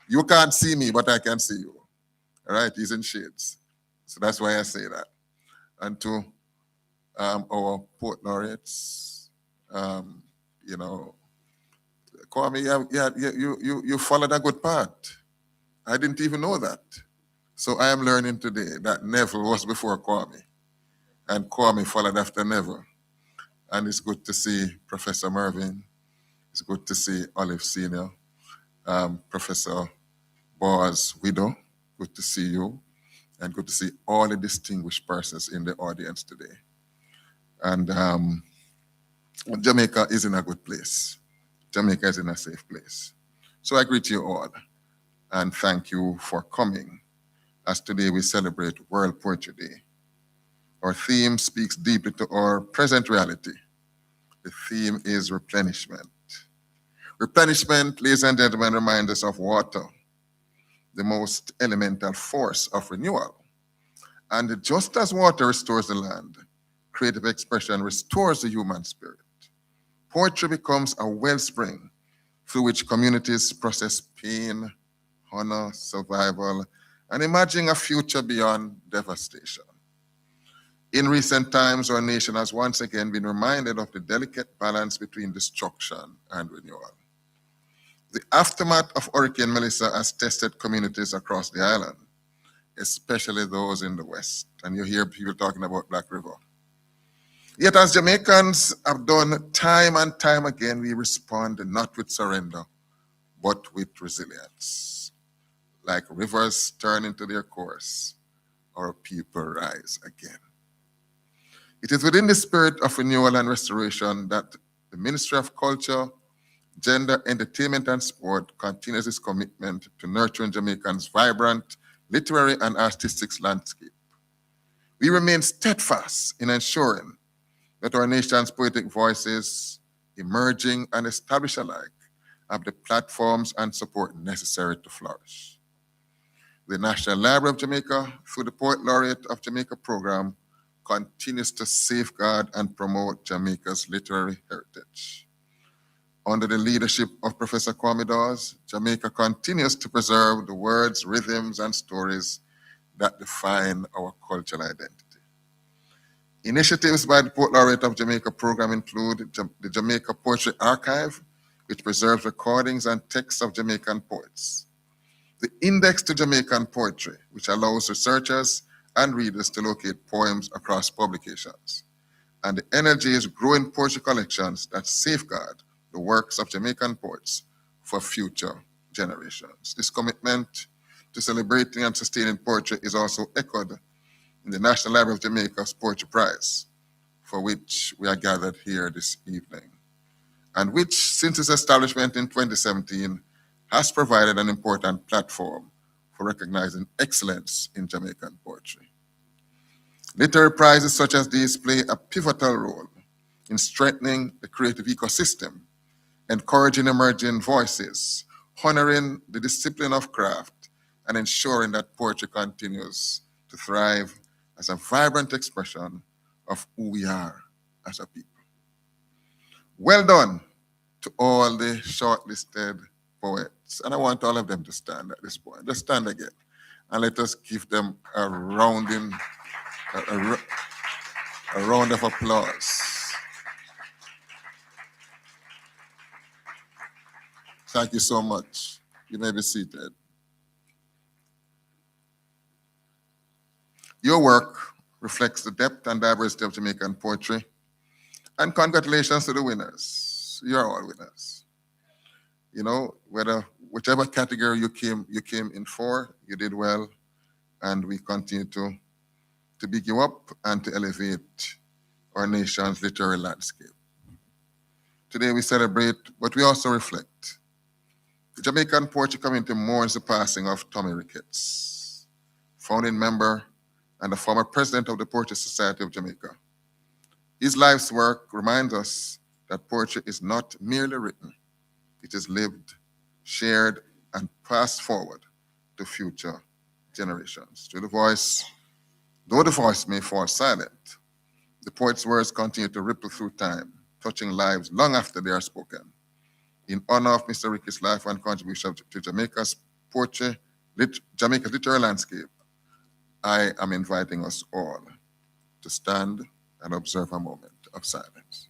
You can't see me, but I can see you. All right? He's in shades. So that's why I say that. And to our Port Laureates, you know, Kwame, you followed a good path. I didn't even know that. So I am learning today that Neville was before Kwame, and Kwame followed after Neville. And it's good to see Professor Mervyn. It's good to see Olive Senior, Professor Boaz Widow. Good to see you, and good to see all the distinguished persons in the audience today. And Jamaica is in a good place. Jamaica is in a safe place. So I greet you all and thank you for coming, as today we celebrate World Poetry Day. Our theme speaks deeply to our present reality. The theme is replenishment. Replenishment, ladies and gentlemen, reminds us of water, the most elemental force of renewal. And just as water restores the land, creative expression restores the human spirit. Poetry becomes a wellspring through which communities process pain, honor, survival, and imagine a future beyond devastation. In recent times, our nation has once again been reminded of the delicate balance between destruction and renewal. The aftermath of Hurricane Melissa has tested communities across the island, especially those in the West. And you hear people talking about Black River. Yet as Jamaicans have done time and time again, we respond not with surrender, but with resilience. Like rivers turn into their course, our people rise again. It is within the spirit of renewal and restoration that the Ministry of Culture, Gender, Entertainment and Sport continues its commitment to nurturing Jamaicans' vibrant literary and artistic landscape. We remain steadfast in ensuring that our nation's poetic voices, emerging and established alike, have the platforms and support necessary to flourish. The National Library of Jamaica, through the Poet Laureate of Jamaica program, continues to safeguard and promote Jamaica's literary heritage. Under the leadership of Professor Kwame Dawes, Jamaica continues to preserve the words, rhythms, and stories that define our cultural identity. Initiatives by the Poet Laureate of Jamaica program include the Jamaica Poetry Archive, which preserves recordings and texts of Jamaican poets. the Index to Jamaican Poetry, which allows researchers and readers to locate poems across publications, and the Energy's growing poetry collections that safeguard the works of Jamaican poets for future generations. This commitment to celebrating and sustaining poetry is also echoed in the National Library of Jamaica's Poetry Prize, for which we are gathered here this evening, and which, since its establishment in 2017, has provided an important platform for recognizing excellence in Jamaican poetry. Literary prizes such as these play a pivotal role in strengthening the creative ecosystem, encouraging emerging voices, honoring the discipline of craft, and ensuring that poetry continues to thrive as a vibrant expression of who we are as a people. Well done to all the shortlisted poets. And I want all of them to stand at this point. Just stand again. And let us give them a round of applause. Thank you so much. You may be seated. Your work reflects the depth and diversity of Jamaican poetry. And congratulations to the winners. You're all winners. You know, whichever category you came in for, you did well, and we continue to big you up and to elevate our nation's literary landscape. Today we celebrate, but we also reflect. The Jamaican poetry community mourns the passing of Tommy Ricketts, founding member and the former president of the Poetry Society of Jamaica. His life's work reminds us that poetry is not merely written. It is lived, shared, and passed forward to future generations. Though the voice may fall silent, the poet's words continue to ripple through time, touching lives long after they are spoken. In honor of Mr. Ricketts' life and contribution to Jamaica's poetry, Jamaica's literary landscape, I am inviting us all to stand and observe a moment of silence.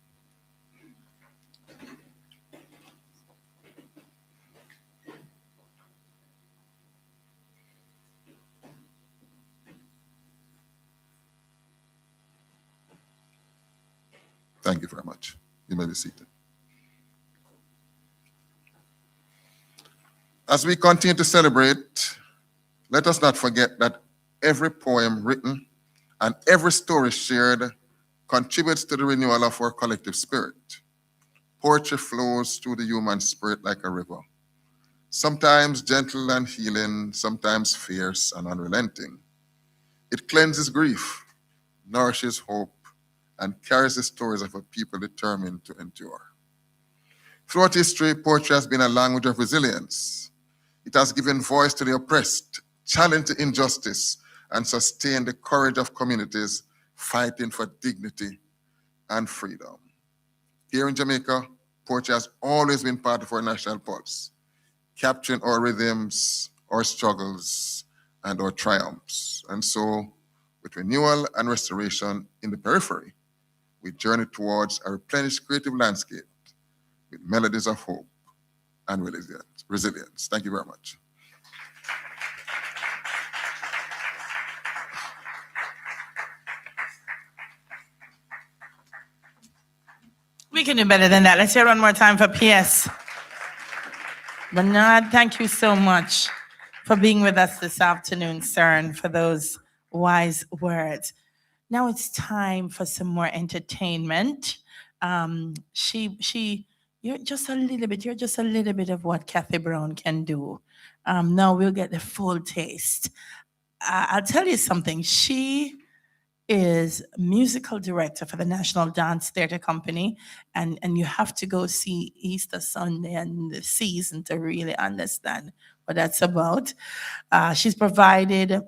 Thank you very much. You may be seated. As we continue to celebrate, let us not forget that every poem written and every story shared contributes to the renewal of our collective spirit. Poetry flows through the human spirit like a river, sometimes gentle and healing, sometimes fierce and unrelenting. It cleanses grief, nourishes hope, and carries the stories of a people determined to endure. Throughout history, poetry has been a language of resilience. It has given voice to the oppressed, challenged injustice, and sustained the courage of communities fighting for dignity and freedom. Here in Jamaica, poetry has always been part of our national pulse, capturing our rhythms, our struggles, and our triumphs. And so, with renewal and restoration in the periphery, we journey towards a replenished creative landscape with melodies of hope and resilience. Thank you very much. We can do better than that. Let's hear one more time for PS. Bernard, thank you so much for being with us this afternoon, sir, and for those wise words. Now it's time for some more entertainment. You're just a little bit of what Kathy Brown can do. Now we'll get the full taste. I'll tell you something. She is musical director for the National Dance Theatre Company, and you have to go see Easter Sunday and the season to really understand what that's about. She's provided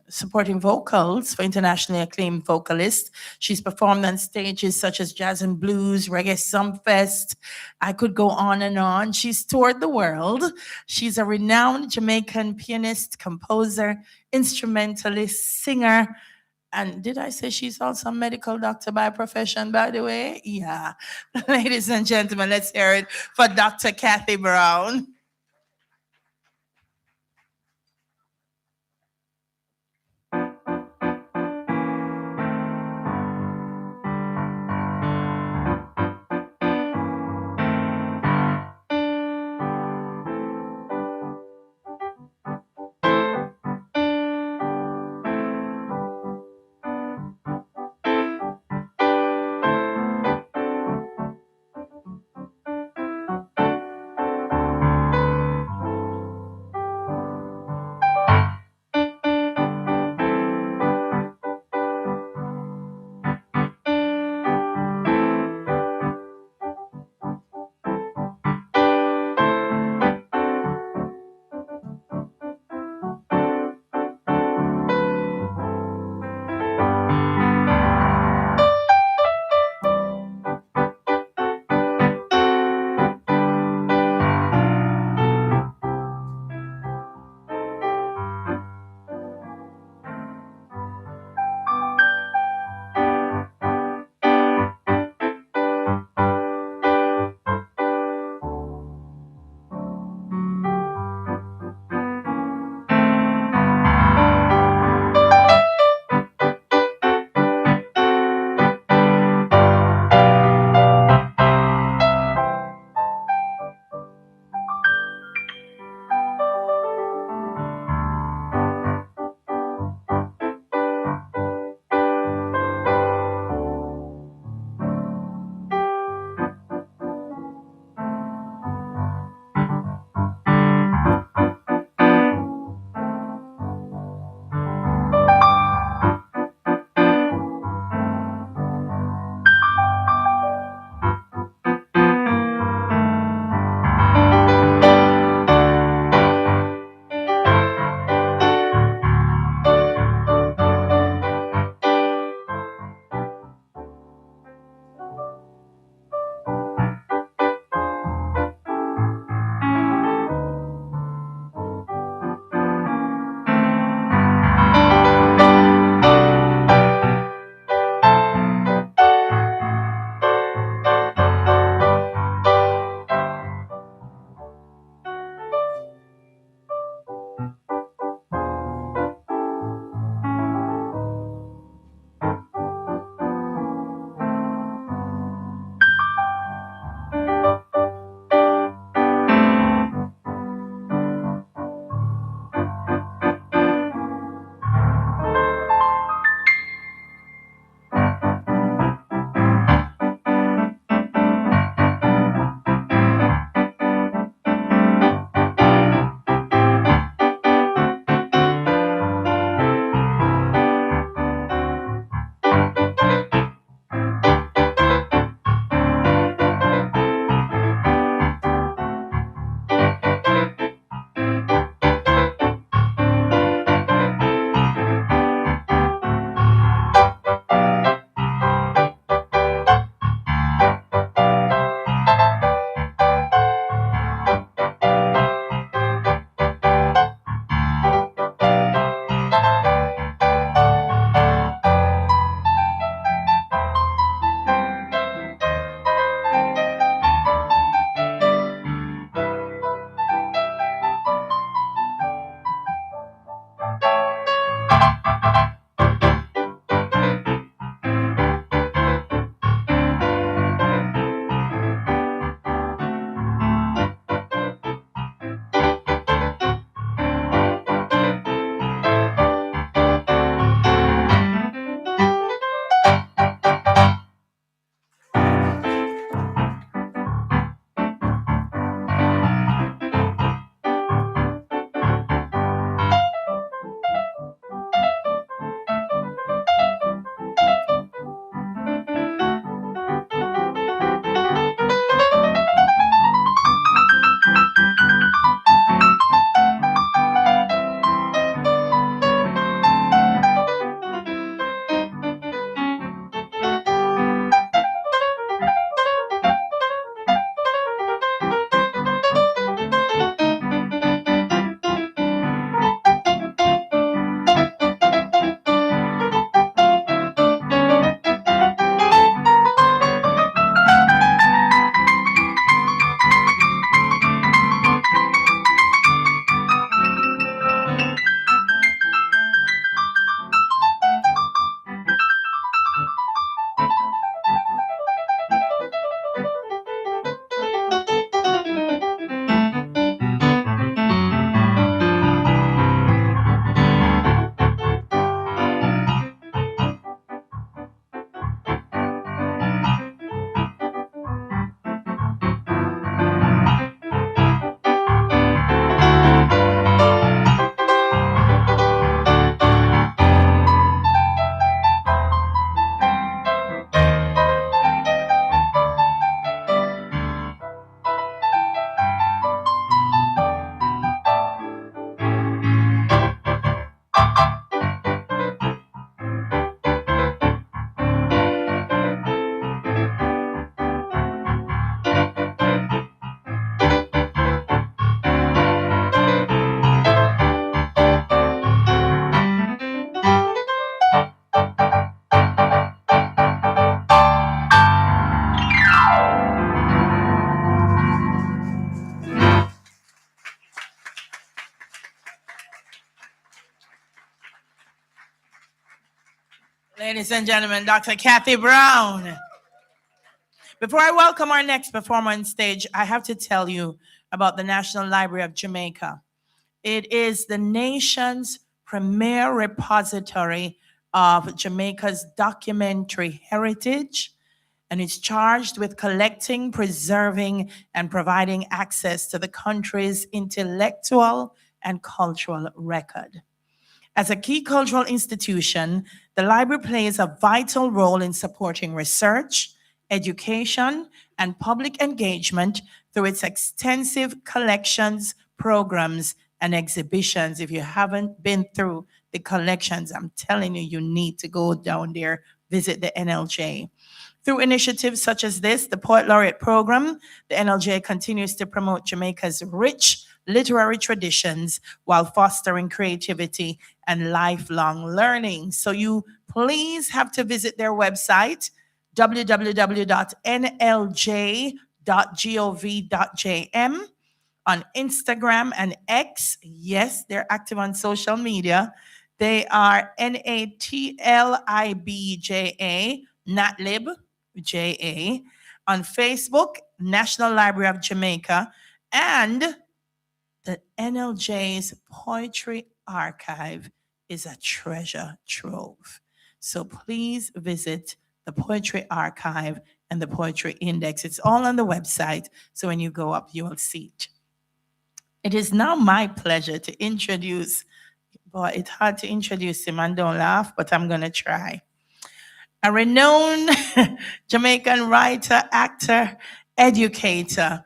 supporting vocals for internationally acclaimed vocalists. She's performed on stages such as Jazz and Blues, Reggae Sumfest. I could go on and on. She's toured the world. She's a renowned Jamaican pianist, composer, instrumentalist, singer. And did I say she's also a medical doctor by profession, by the way? Yeah. Ladies and gentlemen, let's hear it for Dr. Kathy Brown. Ladies and gentlemen, Dr. Kathy Brown. Before I welcome our next performer on stage, I have to tell you about the National Library of Jamaica. It is the nation's premier repository of Jamaica's documentary heritage, and it's charged with collecting, preserving, and providing access to the country's intellectual and cultural record. As a key cultural institution, the library plays a vital role in supporting research, education, and public engagement through its extensive collections, programs, and exhibitions. If you haven't been through the collections, I'm telling you, you need to go down there, visit the NLJ. Through initiatives such as this, the Poet Laureate Program, the NLJ continues to promote Jamaica's rich literary traditions while fostering creativity and lifelong learning. So you please have to visit their website, www.nlj.gov.jm, on Instagram and X. Yes, they're active on social media. They are NATLIBJA, NATLIB, JA, on Facebook, National Library of Jamaica, and the NLJ's Poetry Archive is a treasure trove. So please visit the Poetry Archive and the Poetry Index. It's all on the website, so when you go up, you will see it. It is now my pleasure to introduce, boy, it's hard to introduce him, and don't laugh, but I'm going to try. A renowned Jamaican writer, actor, educator,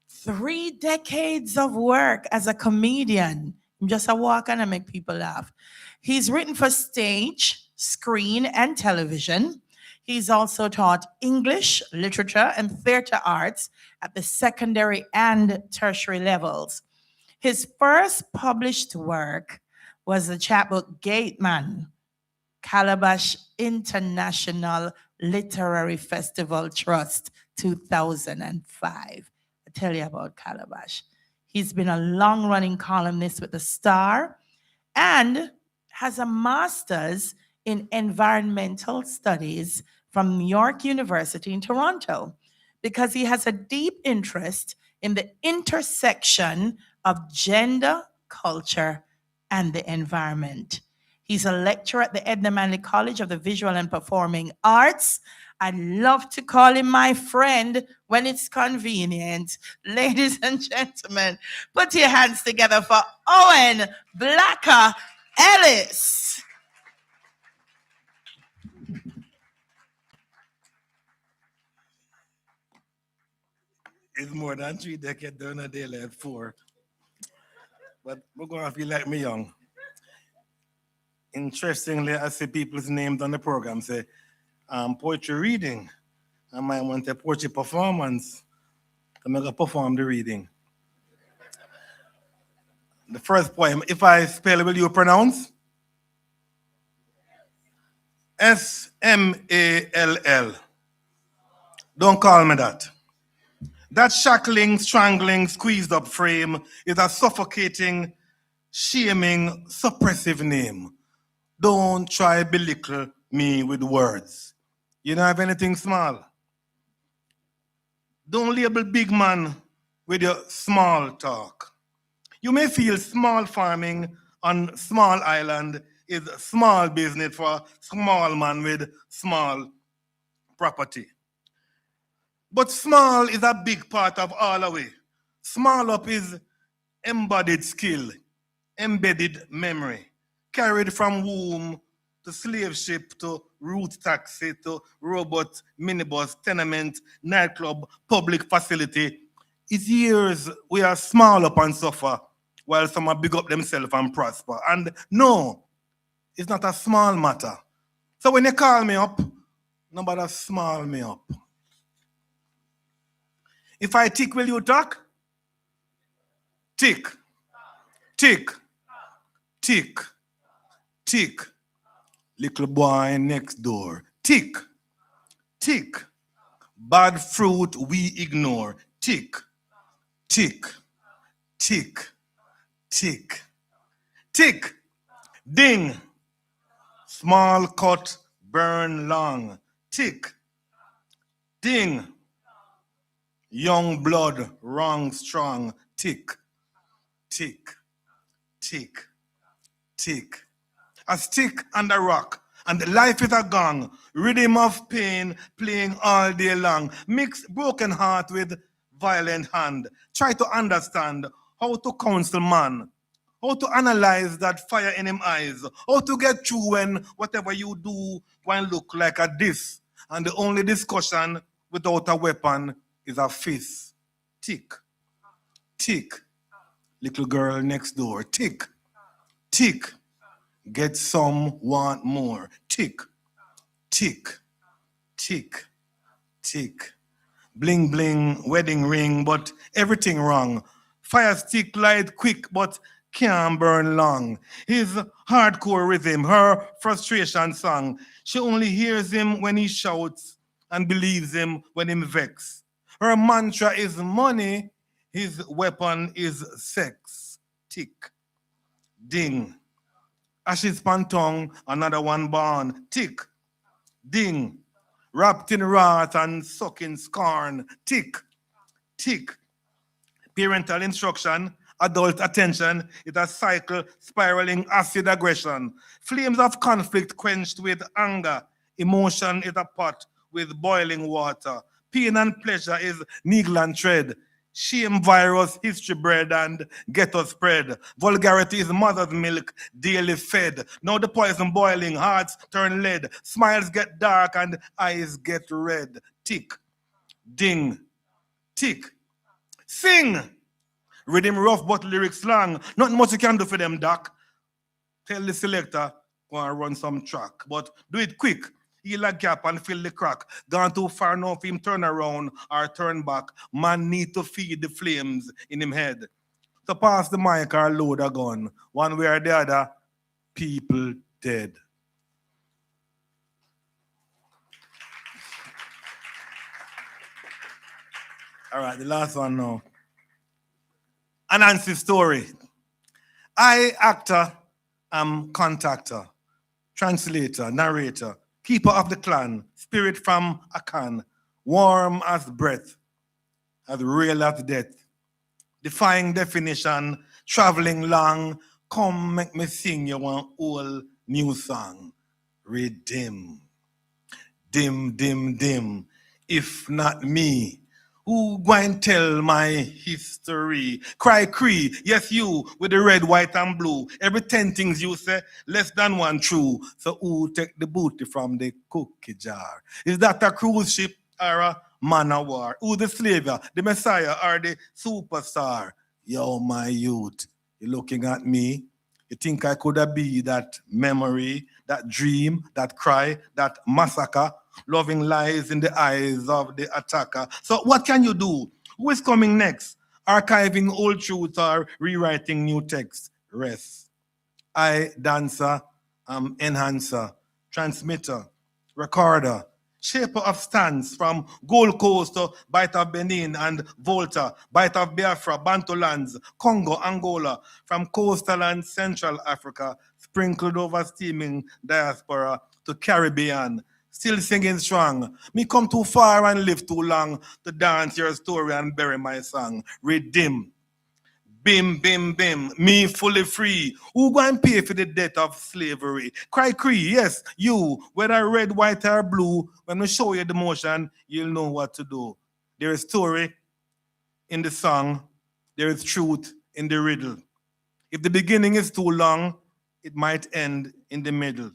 3 decades of work as a comedian. I'm just a walk and I make people laugh. He's written for stage, screen, and television. He's also taught English, literature, and theater arts at the secondary and tertiary levels. His first published work was the chapbook Gateman, Calabash International Literary Festival Trust, 2005. I tell you about Calabash. He's been a long-running columnist with The Star and has a master's in environmental studies from York University in Toronto because he has a deep interest in the intersection of gender, culture, and the environment. He's a lecturer at the Edna Manley College of the Visual and Performing Arts. I love to call him my friend when it's convenient. Ladies and gentlemen, put your hands together for Owen Blacker Ellis. It's more than 3 decades down a day like 4. But we're going to feel like me young. Interestingly, I see people's names on the program say poetry reading. I might want a poetry performance. I'm going to perform the reading. The first poem, if I spell, will you pronounce? S-M-A-L-L. Don't call me that. That shackling, strangling, squeezed up frame is a suffocating, shaming, suppressive name. Don't try belittle me with words. You don't have anything small. Don't label big man with your small talk. You may feel small farming on small island is small business for small man with small property. But small is a big part of all our way. Small up is embodied skill, embedded memory, carried from womb to slave ship to route taxi to robot, minibus, tenement, nightclub, public facility. It's years we are small up and suffer while some are big up themselves and prosper. And no, it's not a small matter. So when you call me up, nobody small me up. If I tick, will you talk? Tick, tick, tick, tick. Little boy next door. Tick, tick. Bad fruit we ignore. Tick, tick, tick, tick, tick. Ding. Small cut, burn long. Tick, ding, young blood, wrong, strong. Tick, tick, tick, tick. A stick and a rock, and life is a gong. Rhythm of pain playing all day long. Mix broken heart with violent hand. Try to understand how to counsel man, how to analyze that fire in him eyes, how to get through when whatever you do when look like a diss. And the only discussion without a weapon is a fist. Tick, tick, little girl next door. Tick, tick, get some, want more. Tick, tick, tick, tick. Bling bling, wedding ring, but everything wrong. Fire stick light quick, but can't burn long. His hardcore rhythm, her frustration song. She only hears him when he shouts and believes him when him vex. Her mantra is money, his weapon is sex. Tick, ding. Ashes pan tongue, another one born. Tick, ding. Wrapped in wrath and sucking scorn. Tick, tick. Parental instruction, adult attention, it's a cycle spiraling acid aggression. Flames of conflict quenched with anger. Emotion is a pot with boiling water. Pain and pleasure is needle and thread. Shame virus, history bread, and ghetto spread. Vulgarity is mother's milk, daily fed. Now the poison boiling, hearts turn lead. Smiles get dark and eyes get red. Tick, ding, tick, sing. Rhythm rough but lyrics long. Not much you can do for them, doc. Tell the selector, go and run some track. But do it quick. Heal a gap and fill the crack. Gone too far now for him turn around or turn back. Man need to feed the flames in him head. So pass the mic or load a gun. One way or the other, people dead. All right, the last one now. Anansi story. I, actor, am contactor, translator, narrator, keeper of the clan, spirit from a can, warm as breath, as real as death, defying definition, traveling long, come make me sing you one old new song. Redeem. Dim, dim, dim. If not me, who go and tell my history? Cry cree, yes you, with the red, white, and blue. Every 10 things you say, less than one true. So who take the booty from the cookie jar? Is that a cruise ship or a man of war? Who the slaver, the messiah, or the superstar? Yo, my youth, you looking at me? You think I could have be that memory, that dream, that cry, that massacre? Loving lies in the eyes of the attacker. So what can you do? Who is coming next? Archiving old truths or rewriting new text? Rest. I, dancer, am enhancer, transmitter, recorder, shaper of stands from Gold Coast to Bight of Benin and Volta, Bight of Biafra, Bantu lands, Congo, Angola, from coastal and Central Africa, sprinkled over steaming diaspora to Caribbean. Still singing strong. Me come too far and live too long to dance your story and bury my song. Redeem. Bim, bim, bim. Me fully free. Who go and pay for the debt of slavery? Cry cree, yes, you. Whether red, white, or blue, when we show you the motion, you'll know what to do. There is story in the song. There is truth in the riddle. If the beginning is too long, it might end in the middle.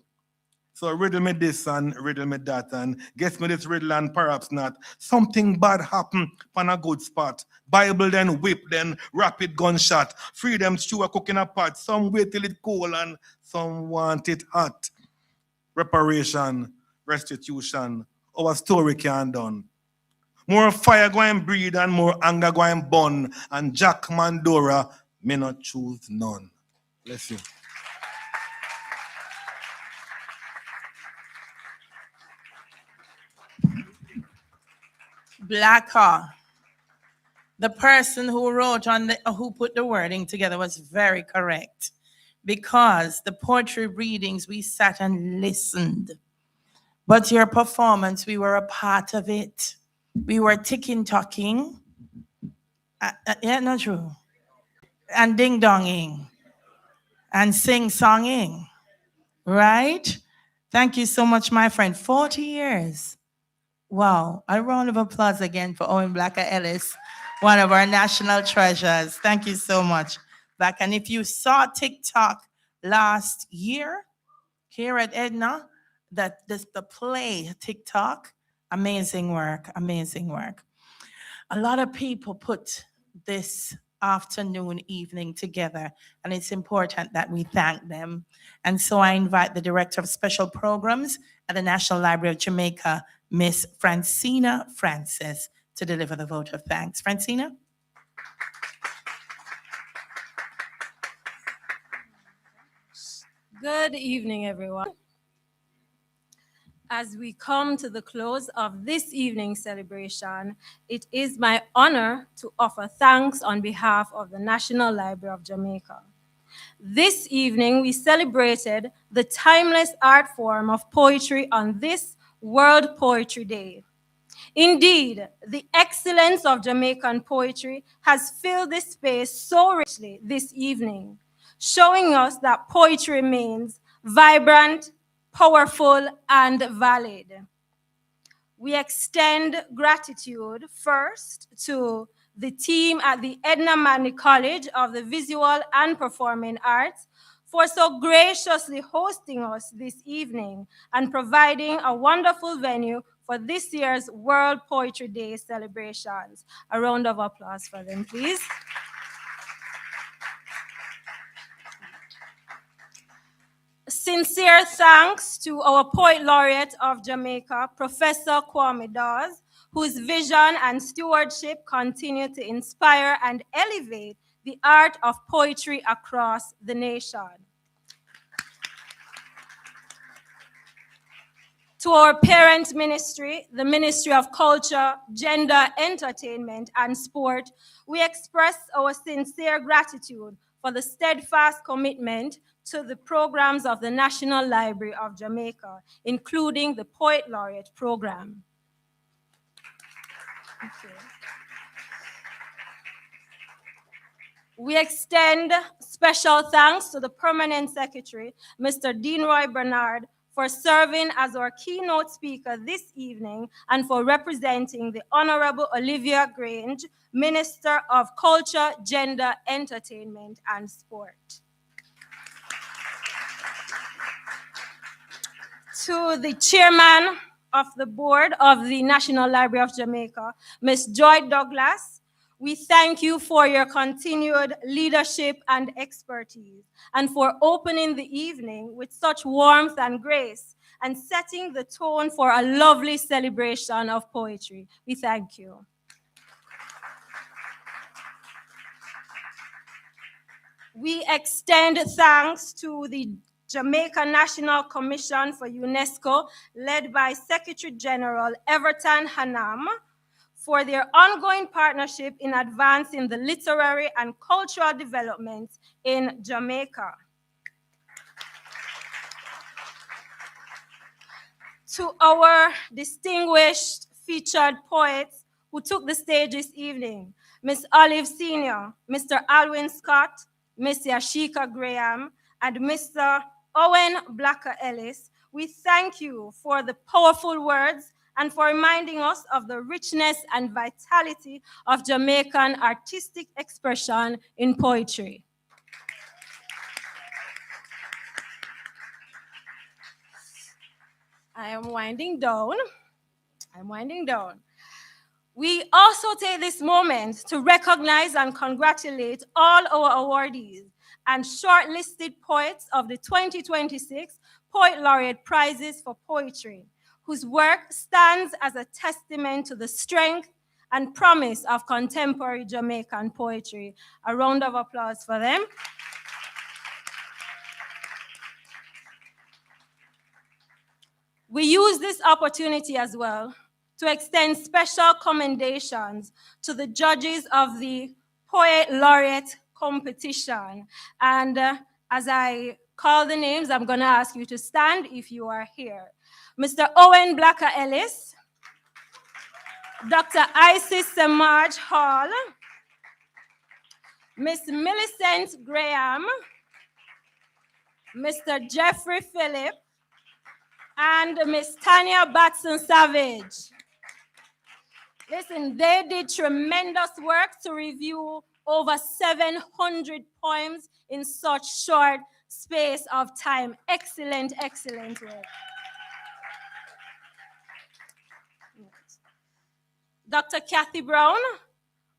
So riddle me this and riddle me that and guess me this riddle and perhaps not. Something bad happen on a good spot. Bible then whip then rapid gunshot. Freedom stew a cook in a pot. Some wait till it cool and some want it hot. Reparation, restitution. Our story can done. More fire going breed and more anger going burn. And Jack Mandora may not choose none. Bless you. Blacker. The person who wrote on the who put the wording together was very correct, because the poetry readings we sat and listened. But your performance, we were a part of it. We were ticking talking. Yeah, not true. And ding donging. And sing songing. Right? Thank you so much, my friend. 40 years. Wow. A round of applause again for Owen Blacker Ellis, one of our national treasures. Thank you so much. Back. And if you saw TikTok last year here at Edna, the play TikTok, amazing work, amazing work. A lot of people put this afternoon, evening together, and it's important that we thank them. And so I invite the Director of Special Programs at the National Library of Jamaica, Miss Francina Francis, to deliver the vote of thanks. Francina? Good evening, everyone. As we come to the close of this evening's celebration, it is my honor to offer thanks on behalf of the National Library of Jamaica. This evening, we celebrated the timeless art form of poetry on this World Poetry Day. Indeed, the excellence of Jamaican poetry has filled this space so richly this evening, showing us that poetry remains vibrant, powerful, and valid. We extend gratitude first to the team at the Edna Manley College of the Visual and Performing Arts for so graciously hosting us this evening and providing a wonderful venue for this year's World Poetry Day celebrations. A round of applause for them, please. Sincere thanks to our Poet Laureate of Jamaica, Professor Kwame Dawes, whose vision and stewardship continue to inspire and elevate the art of poetry across the nation. To our parent ministry, the Ministry of Culture, Gender, Entertainment, and Sport, we express our sincere gratitude for the steadfast commitment to the programs of the National Library of Jamaica, including the Poet Laureate program. We extend special thanks to the Permanent Secretary, Mr. Dean Roy Bernard, for serving as our keynote speaker this evening and for representing the Honorable Olivia Grange, Minister of Culture, Gender, Entertainment, and Sport. To the Chairman of the Board of the National Library of Jamaica, Ms. Joy Douglas, we thank you for your continued leadership and expertise and for opening the evening with such warmth and grace and setting the tone for a lovely celebration of poetry. We thank you. We extend thanks to the Jamaica National Commission for UNESCO, led by Secretary General Everton Hanam, for their ongoing partnership in advancing the literary and cultural developments in Jamaica. To our distinguished featured poets who took the stage this evening, Ms. Olive Senior, Mr. Alwyn Scott, Ms. Yashika Graham, and Mr. Owen Blacker Ellis, we thank you for the powerful words and for reminding us of the richness and vitality of Jamaican artistic expression in poetry. I am winding down. We also take this moment to recognize and congratulate all our awardees and shortlisted poets of the 2026 Poet Laureate Prizes for Poetry, whose work stands as a testament to the strength and promise of contemporary Jamaican poetry. A round of applause for them. We use this opportunity as well to extend special commendations to the judges of the Poet Laureate competition. And as I call the names, I'm going to ask you to stand if you are here. Mr. Owen Blacker Ellis, Dr. Isis Samaj Hall, Miss Millicent Graham, Mr. Jeffrey Phillip, and Miss Tanya Batson Savage. Listen, they did tremendous work to review over 700 poems in such short space of time. Excellent, excellent work. Dr. Kathy Brown,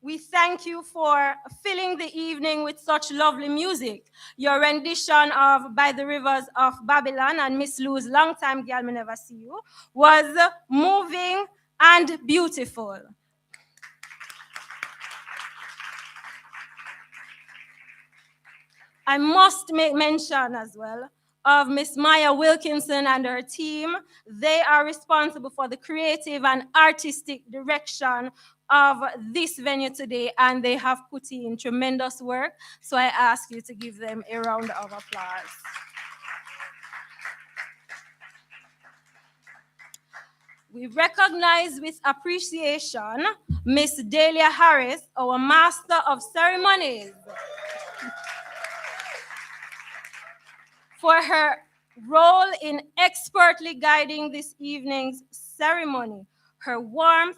we thank you for filling the evening with such lovely music. Your rendition of By the Rivers of Babylon and Miss Lou's Long Time Girl Me Never See You was moving and beautiful. I must make mention as well of Miss Maya Wilkinson and her team. They are responsible for the creative and artistic direction of this venue today, and they have put in tremendous work. So I ask you to give them a round of applause. We recognize with appreciation Miss Delia Harris, our Master of Ceremonies, for her role in expertly guiding this evening's ceremony. Her warmth,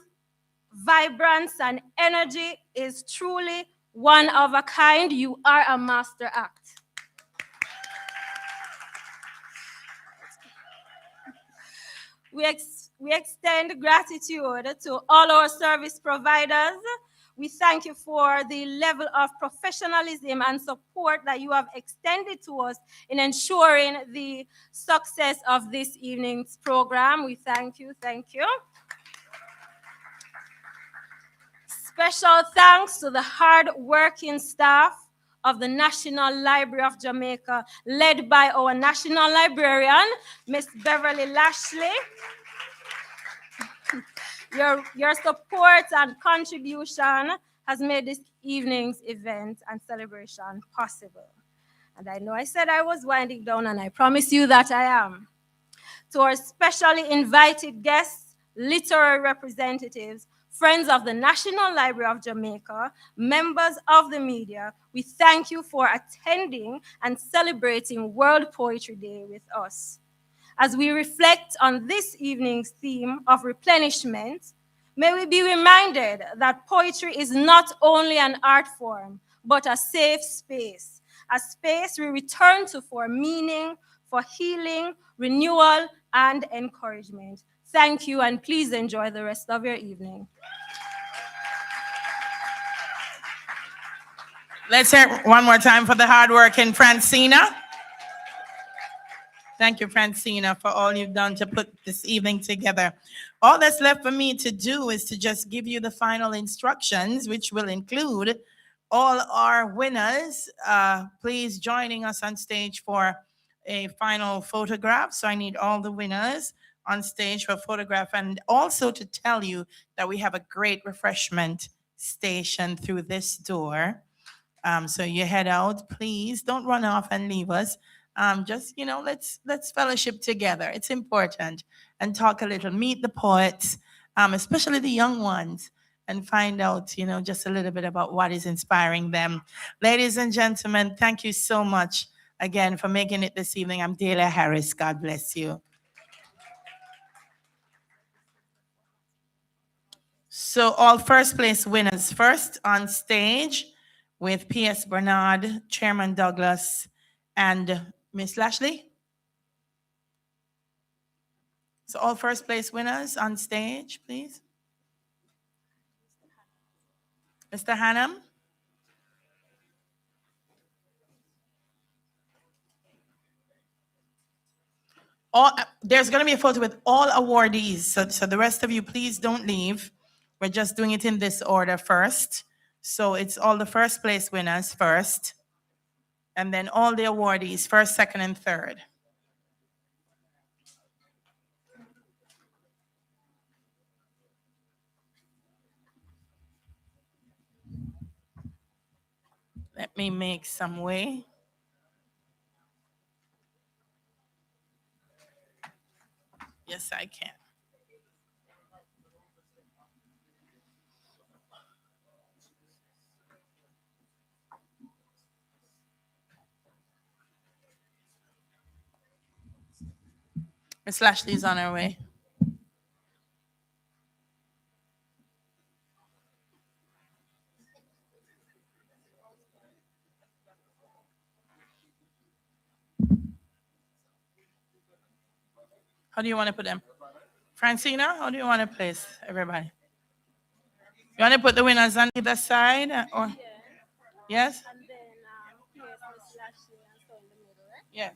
vibrance, and energy is truly one of a kind. You are a master act. We extend gratitude to all our service providers. We thank you for the level of professionalism and support that you have extended to us in ensuring the success of this evening's program. We thank you, thank you. Special thanks to the hard-working staff of the National Library of Jamaica, led by our National Librarian, Miss Beverly Lashley. Your support and contribution has made this evening's event and celebration possible. And I know I said I was winding down, and I promise you that I am. To our specially invited guests, literary representatives, friends of the National Library of Jamaica, members of the media, we thank you for attending and celebrating World Poetry Day with us. As we reflect on this evening's theme of replenishment, may we be reminded that poetry is not only an art form, but a safe space, a space we return to for meaning, for healing, renewal, and encouragement. Thank you, and please enjoy the rest of your evening. Let's hear it one more time for the hardworking Francina. Thank you, Francina, for all you've done to put this evening together. All that's left for me to do is to just give you the final instructions, which will include all our winners. Please joining us on stage for a final photograph. So I need all the winners on stage for a photograph, and also to tell you that we have a great refreshment station through this door. So you head out, please don't run off and leave us. Just, let's fellowship together. It's important. And talk a little, meet the poets, especially the young ones, and find out, just a little bit about what is inspiring them. Ladies and gentlemen, thank you so much again for making it this evening. I'm Delia Harris. God bless you. So all first place winners first on stage with P.S. Bernard, Chairman Douglas, and Miss Lashley. So all first place winners on stage, please. Mr. Hannam. There's going to be a photo with all awardees. So the rest of you, please don't leave. We're just doing it in this order first. So it's all the first place winners first. And then all the awardees, first, second, and third. Let me make some way. Yes, I can. Miss Lashley's on her way. How do you want to put them? Francina, how do you want to place everybody? You want to put the winners on either side? Or? Yes? Yes.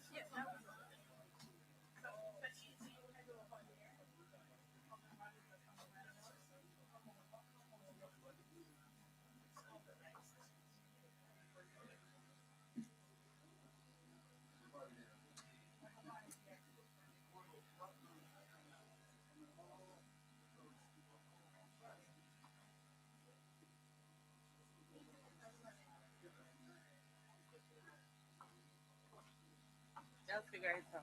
They'll figure it out.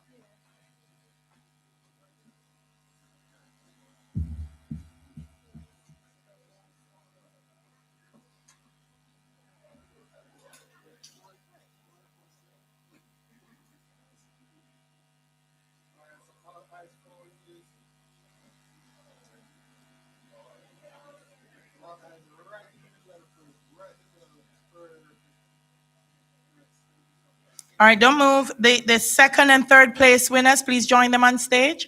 All right, don't move. The second and third place winners, please join them on stage.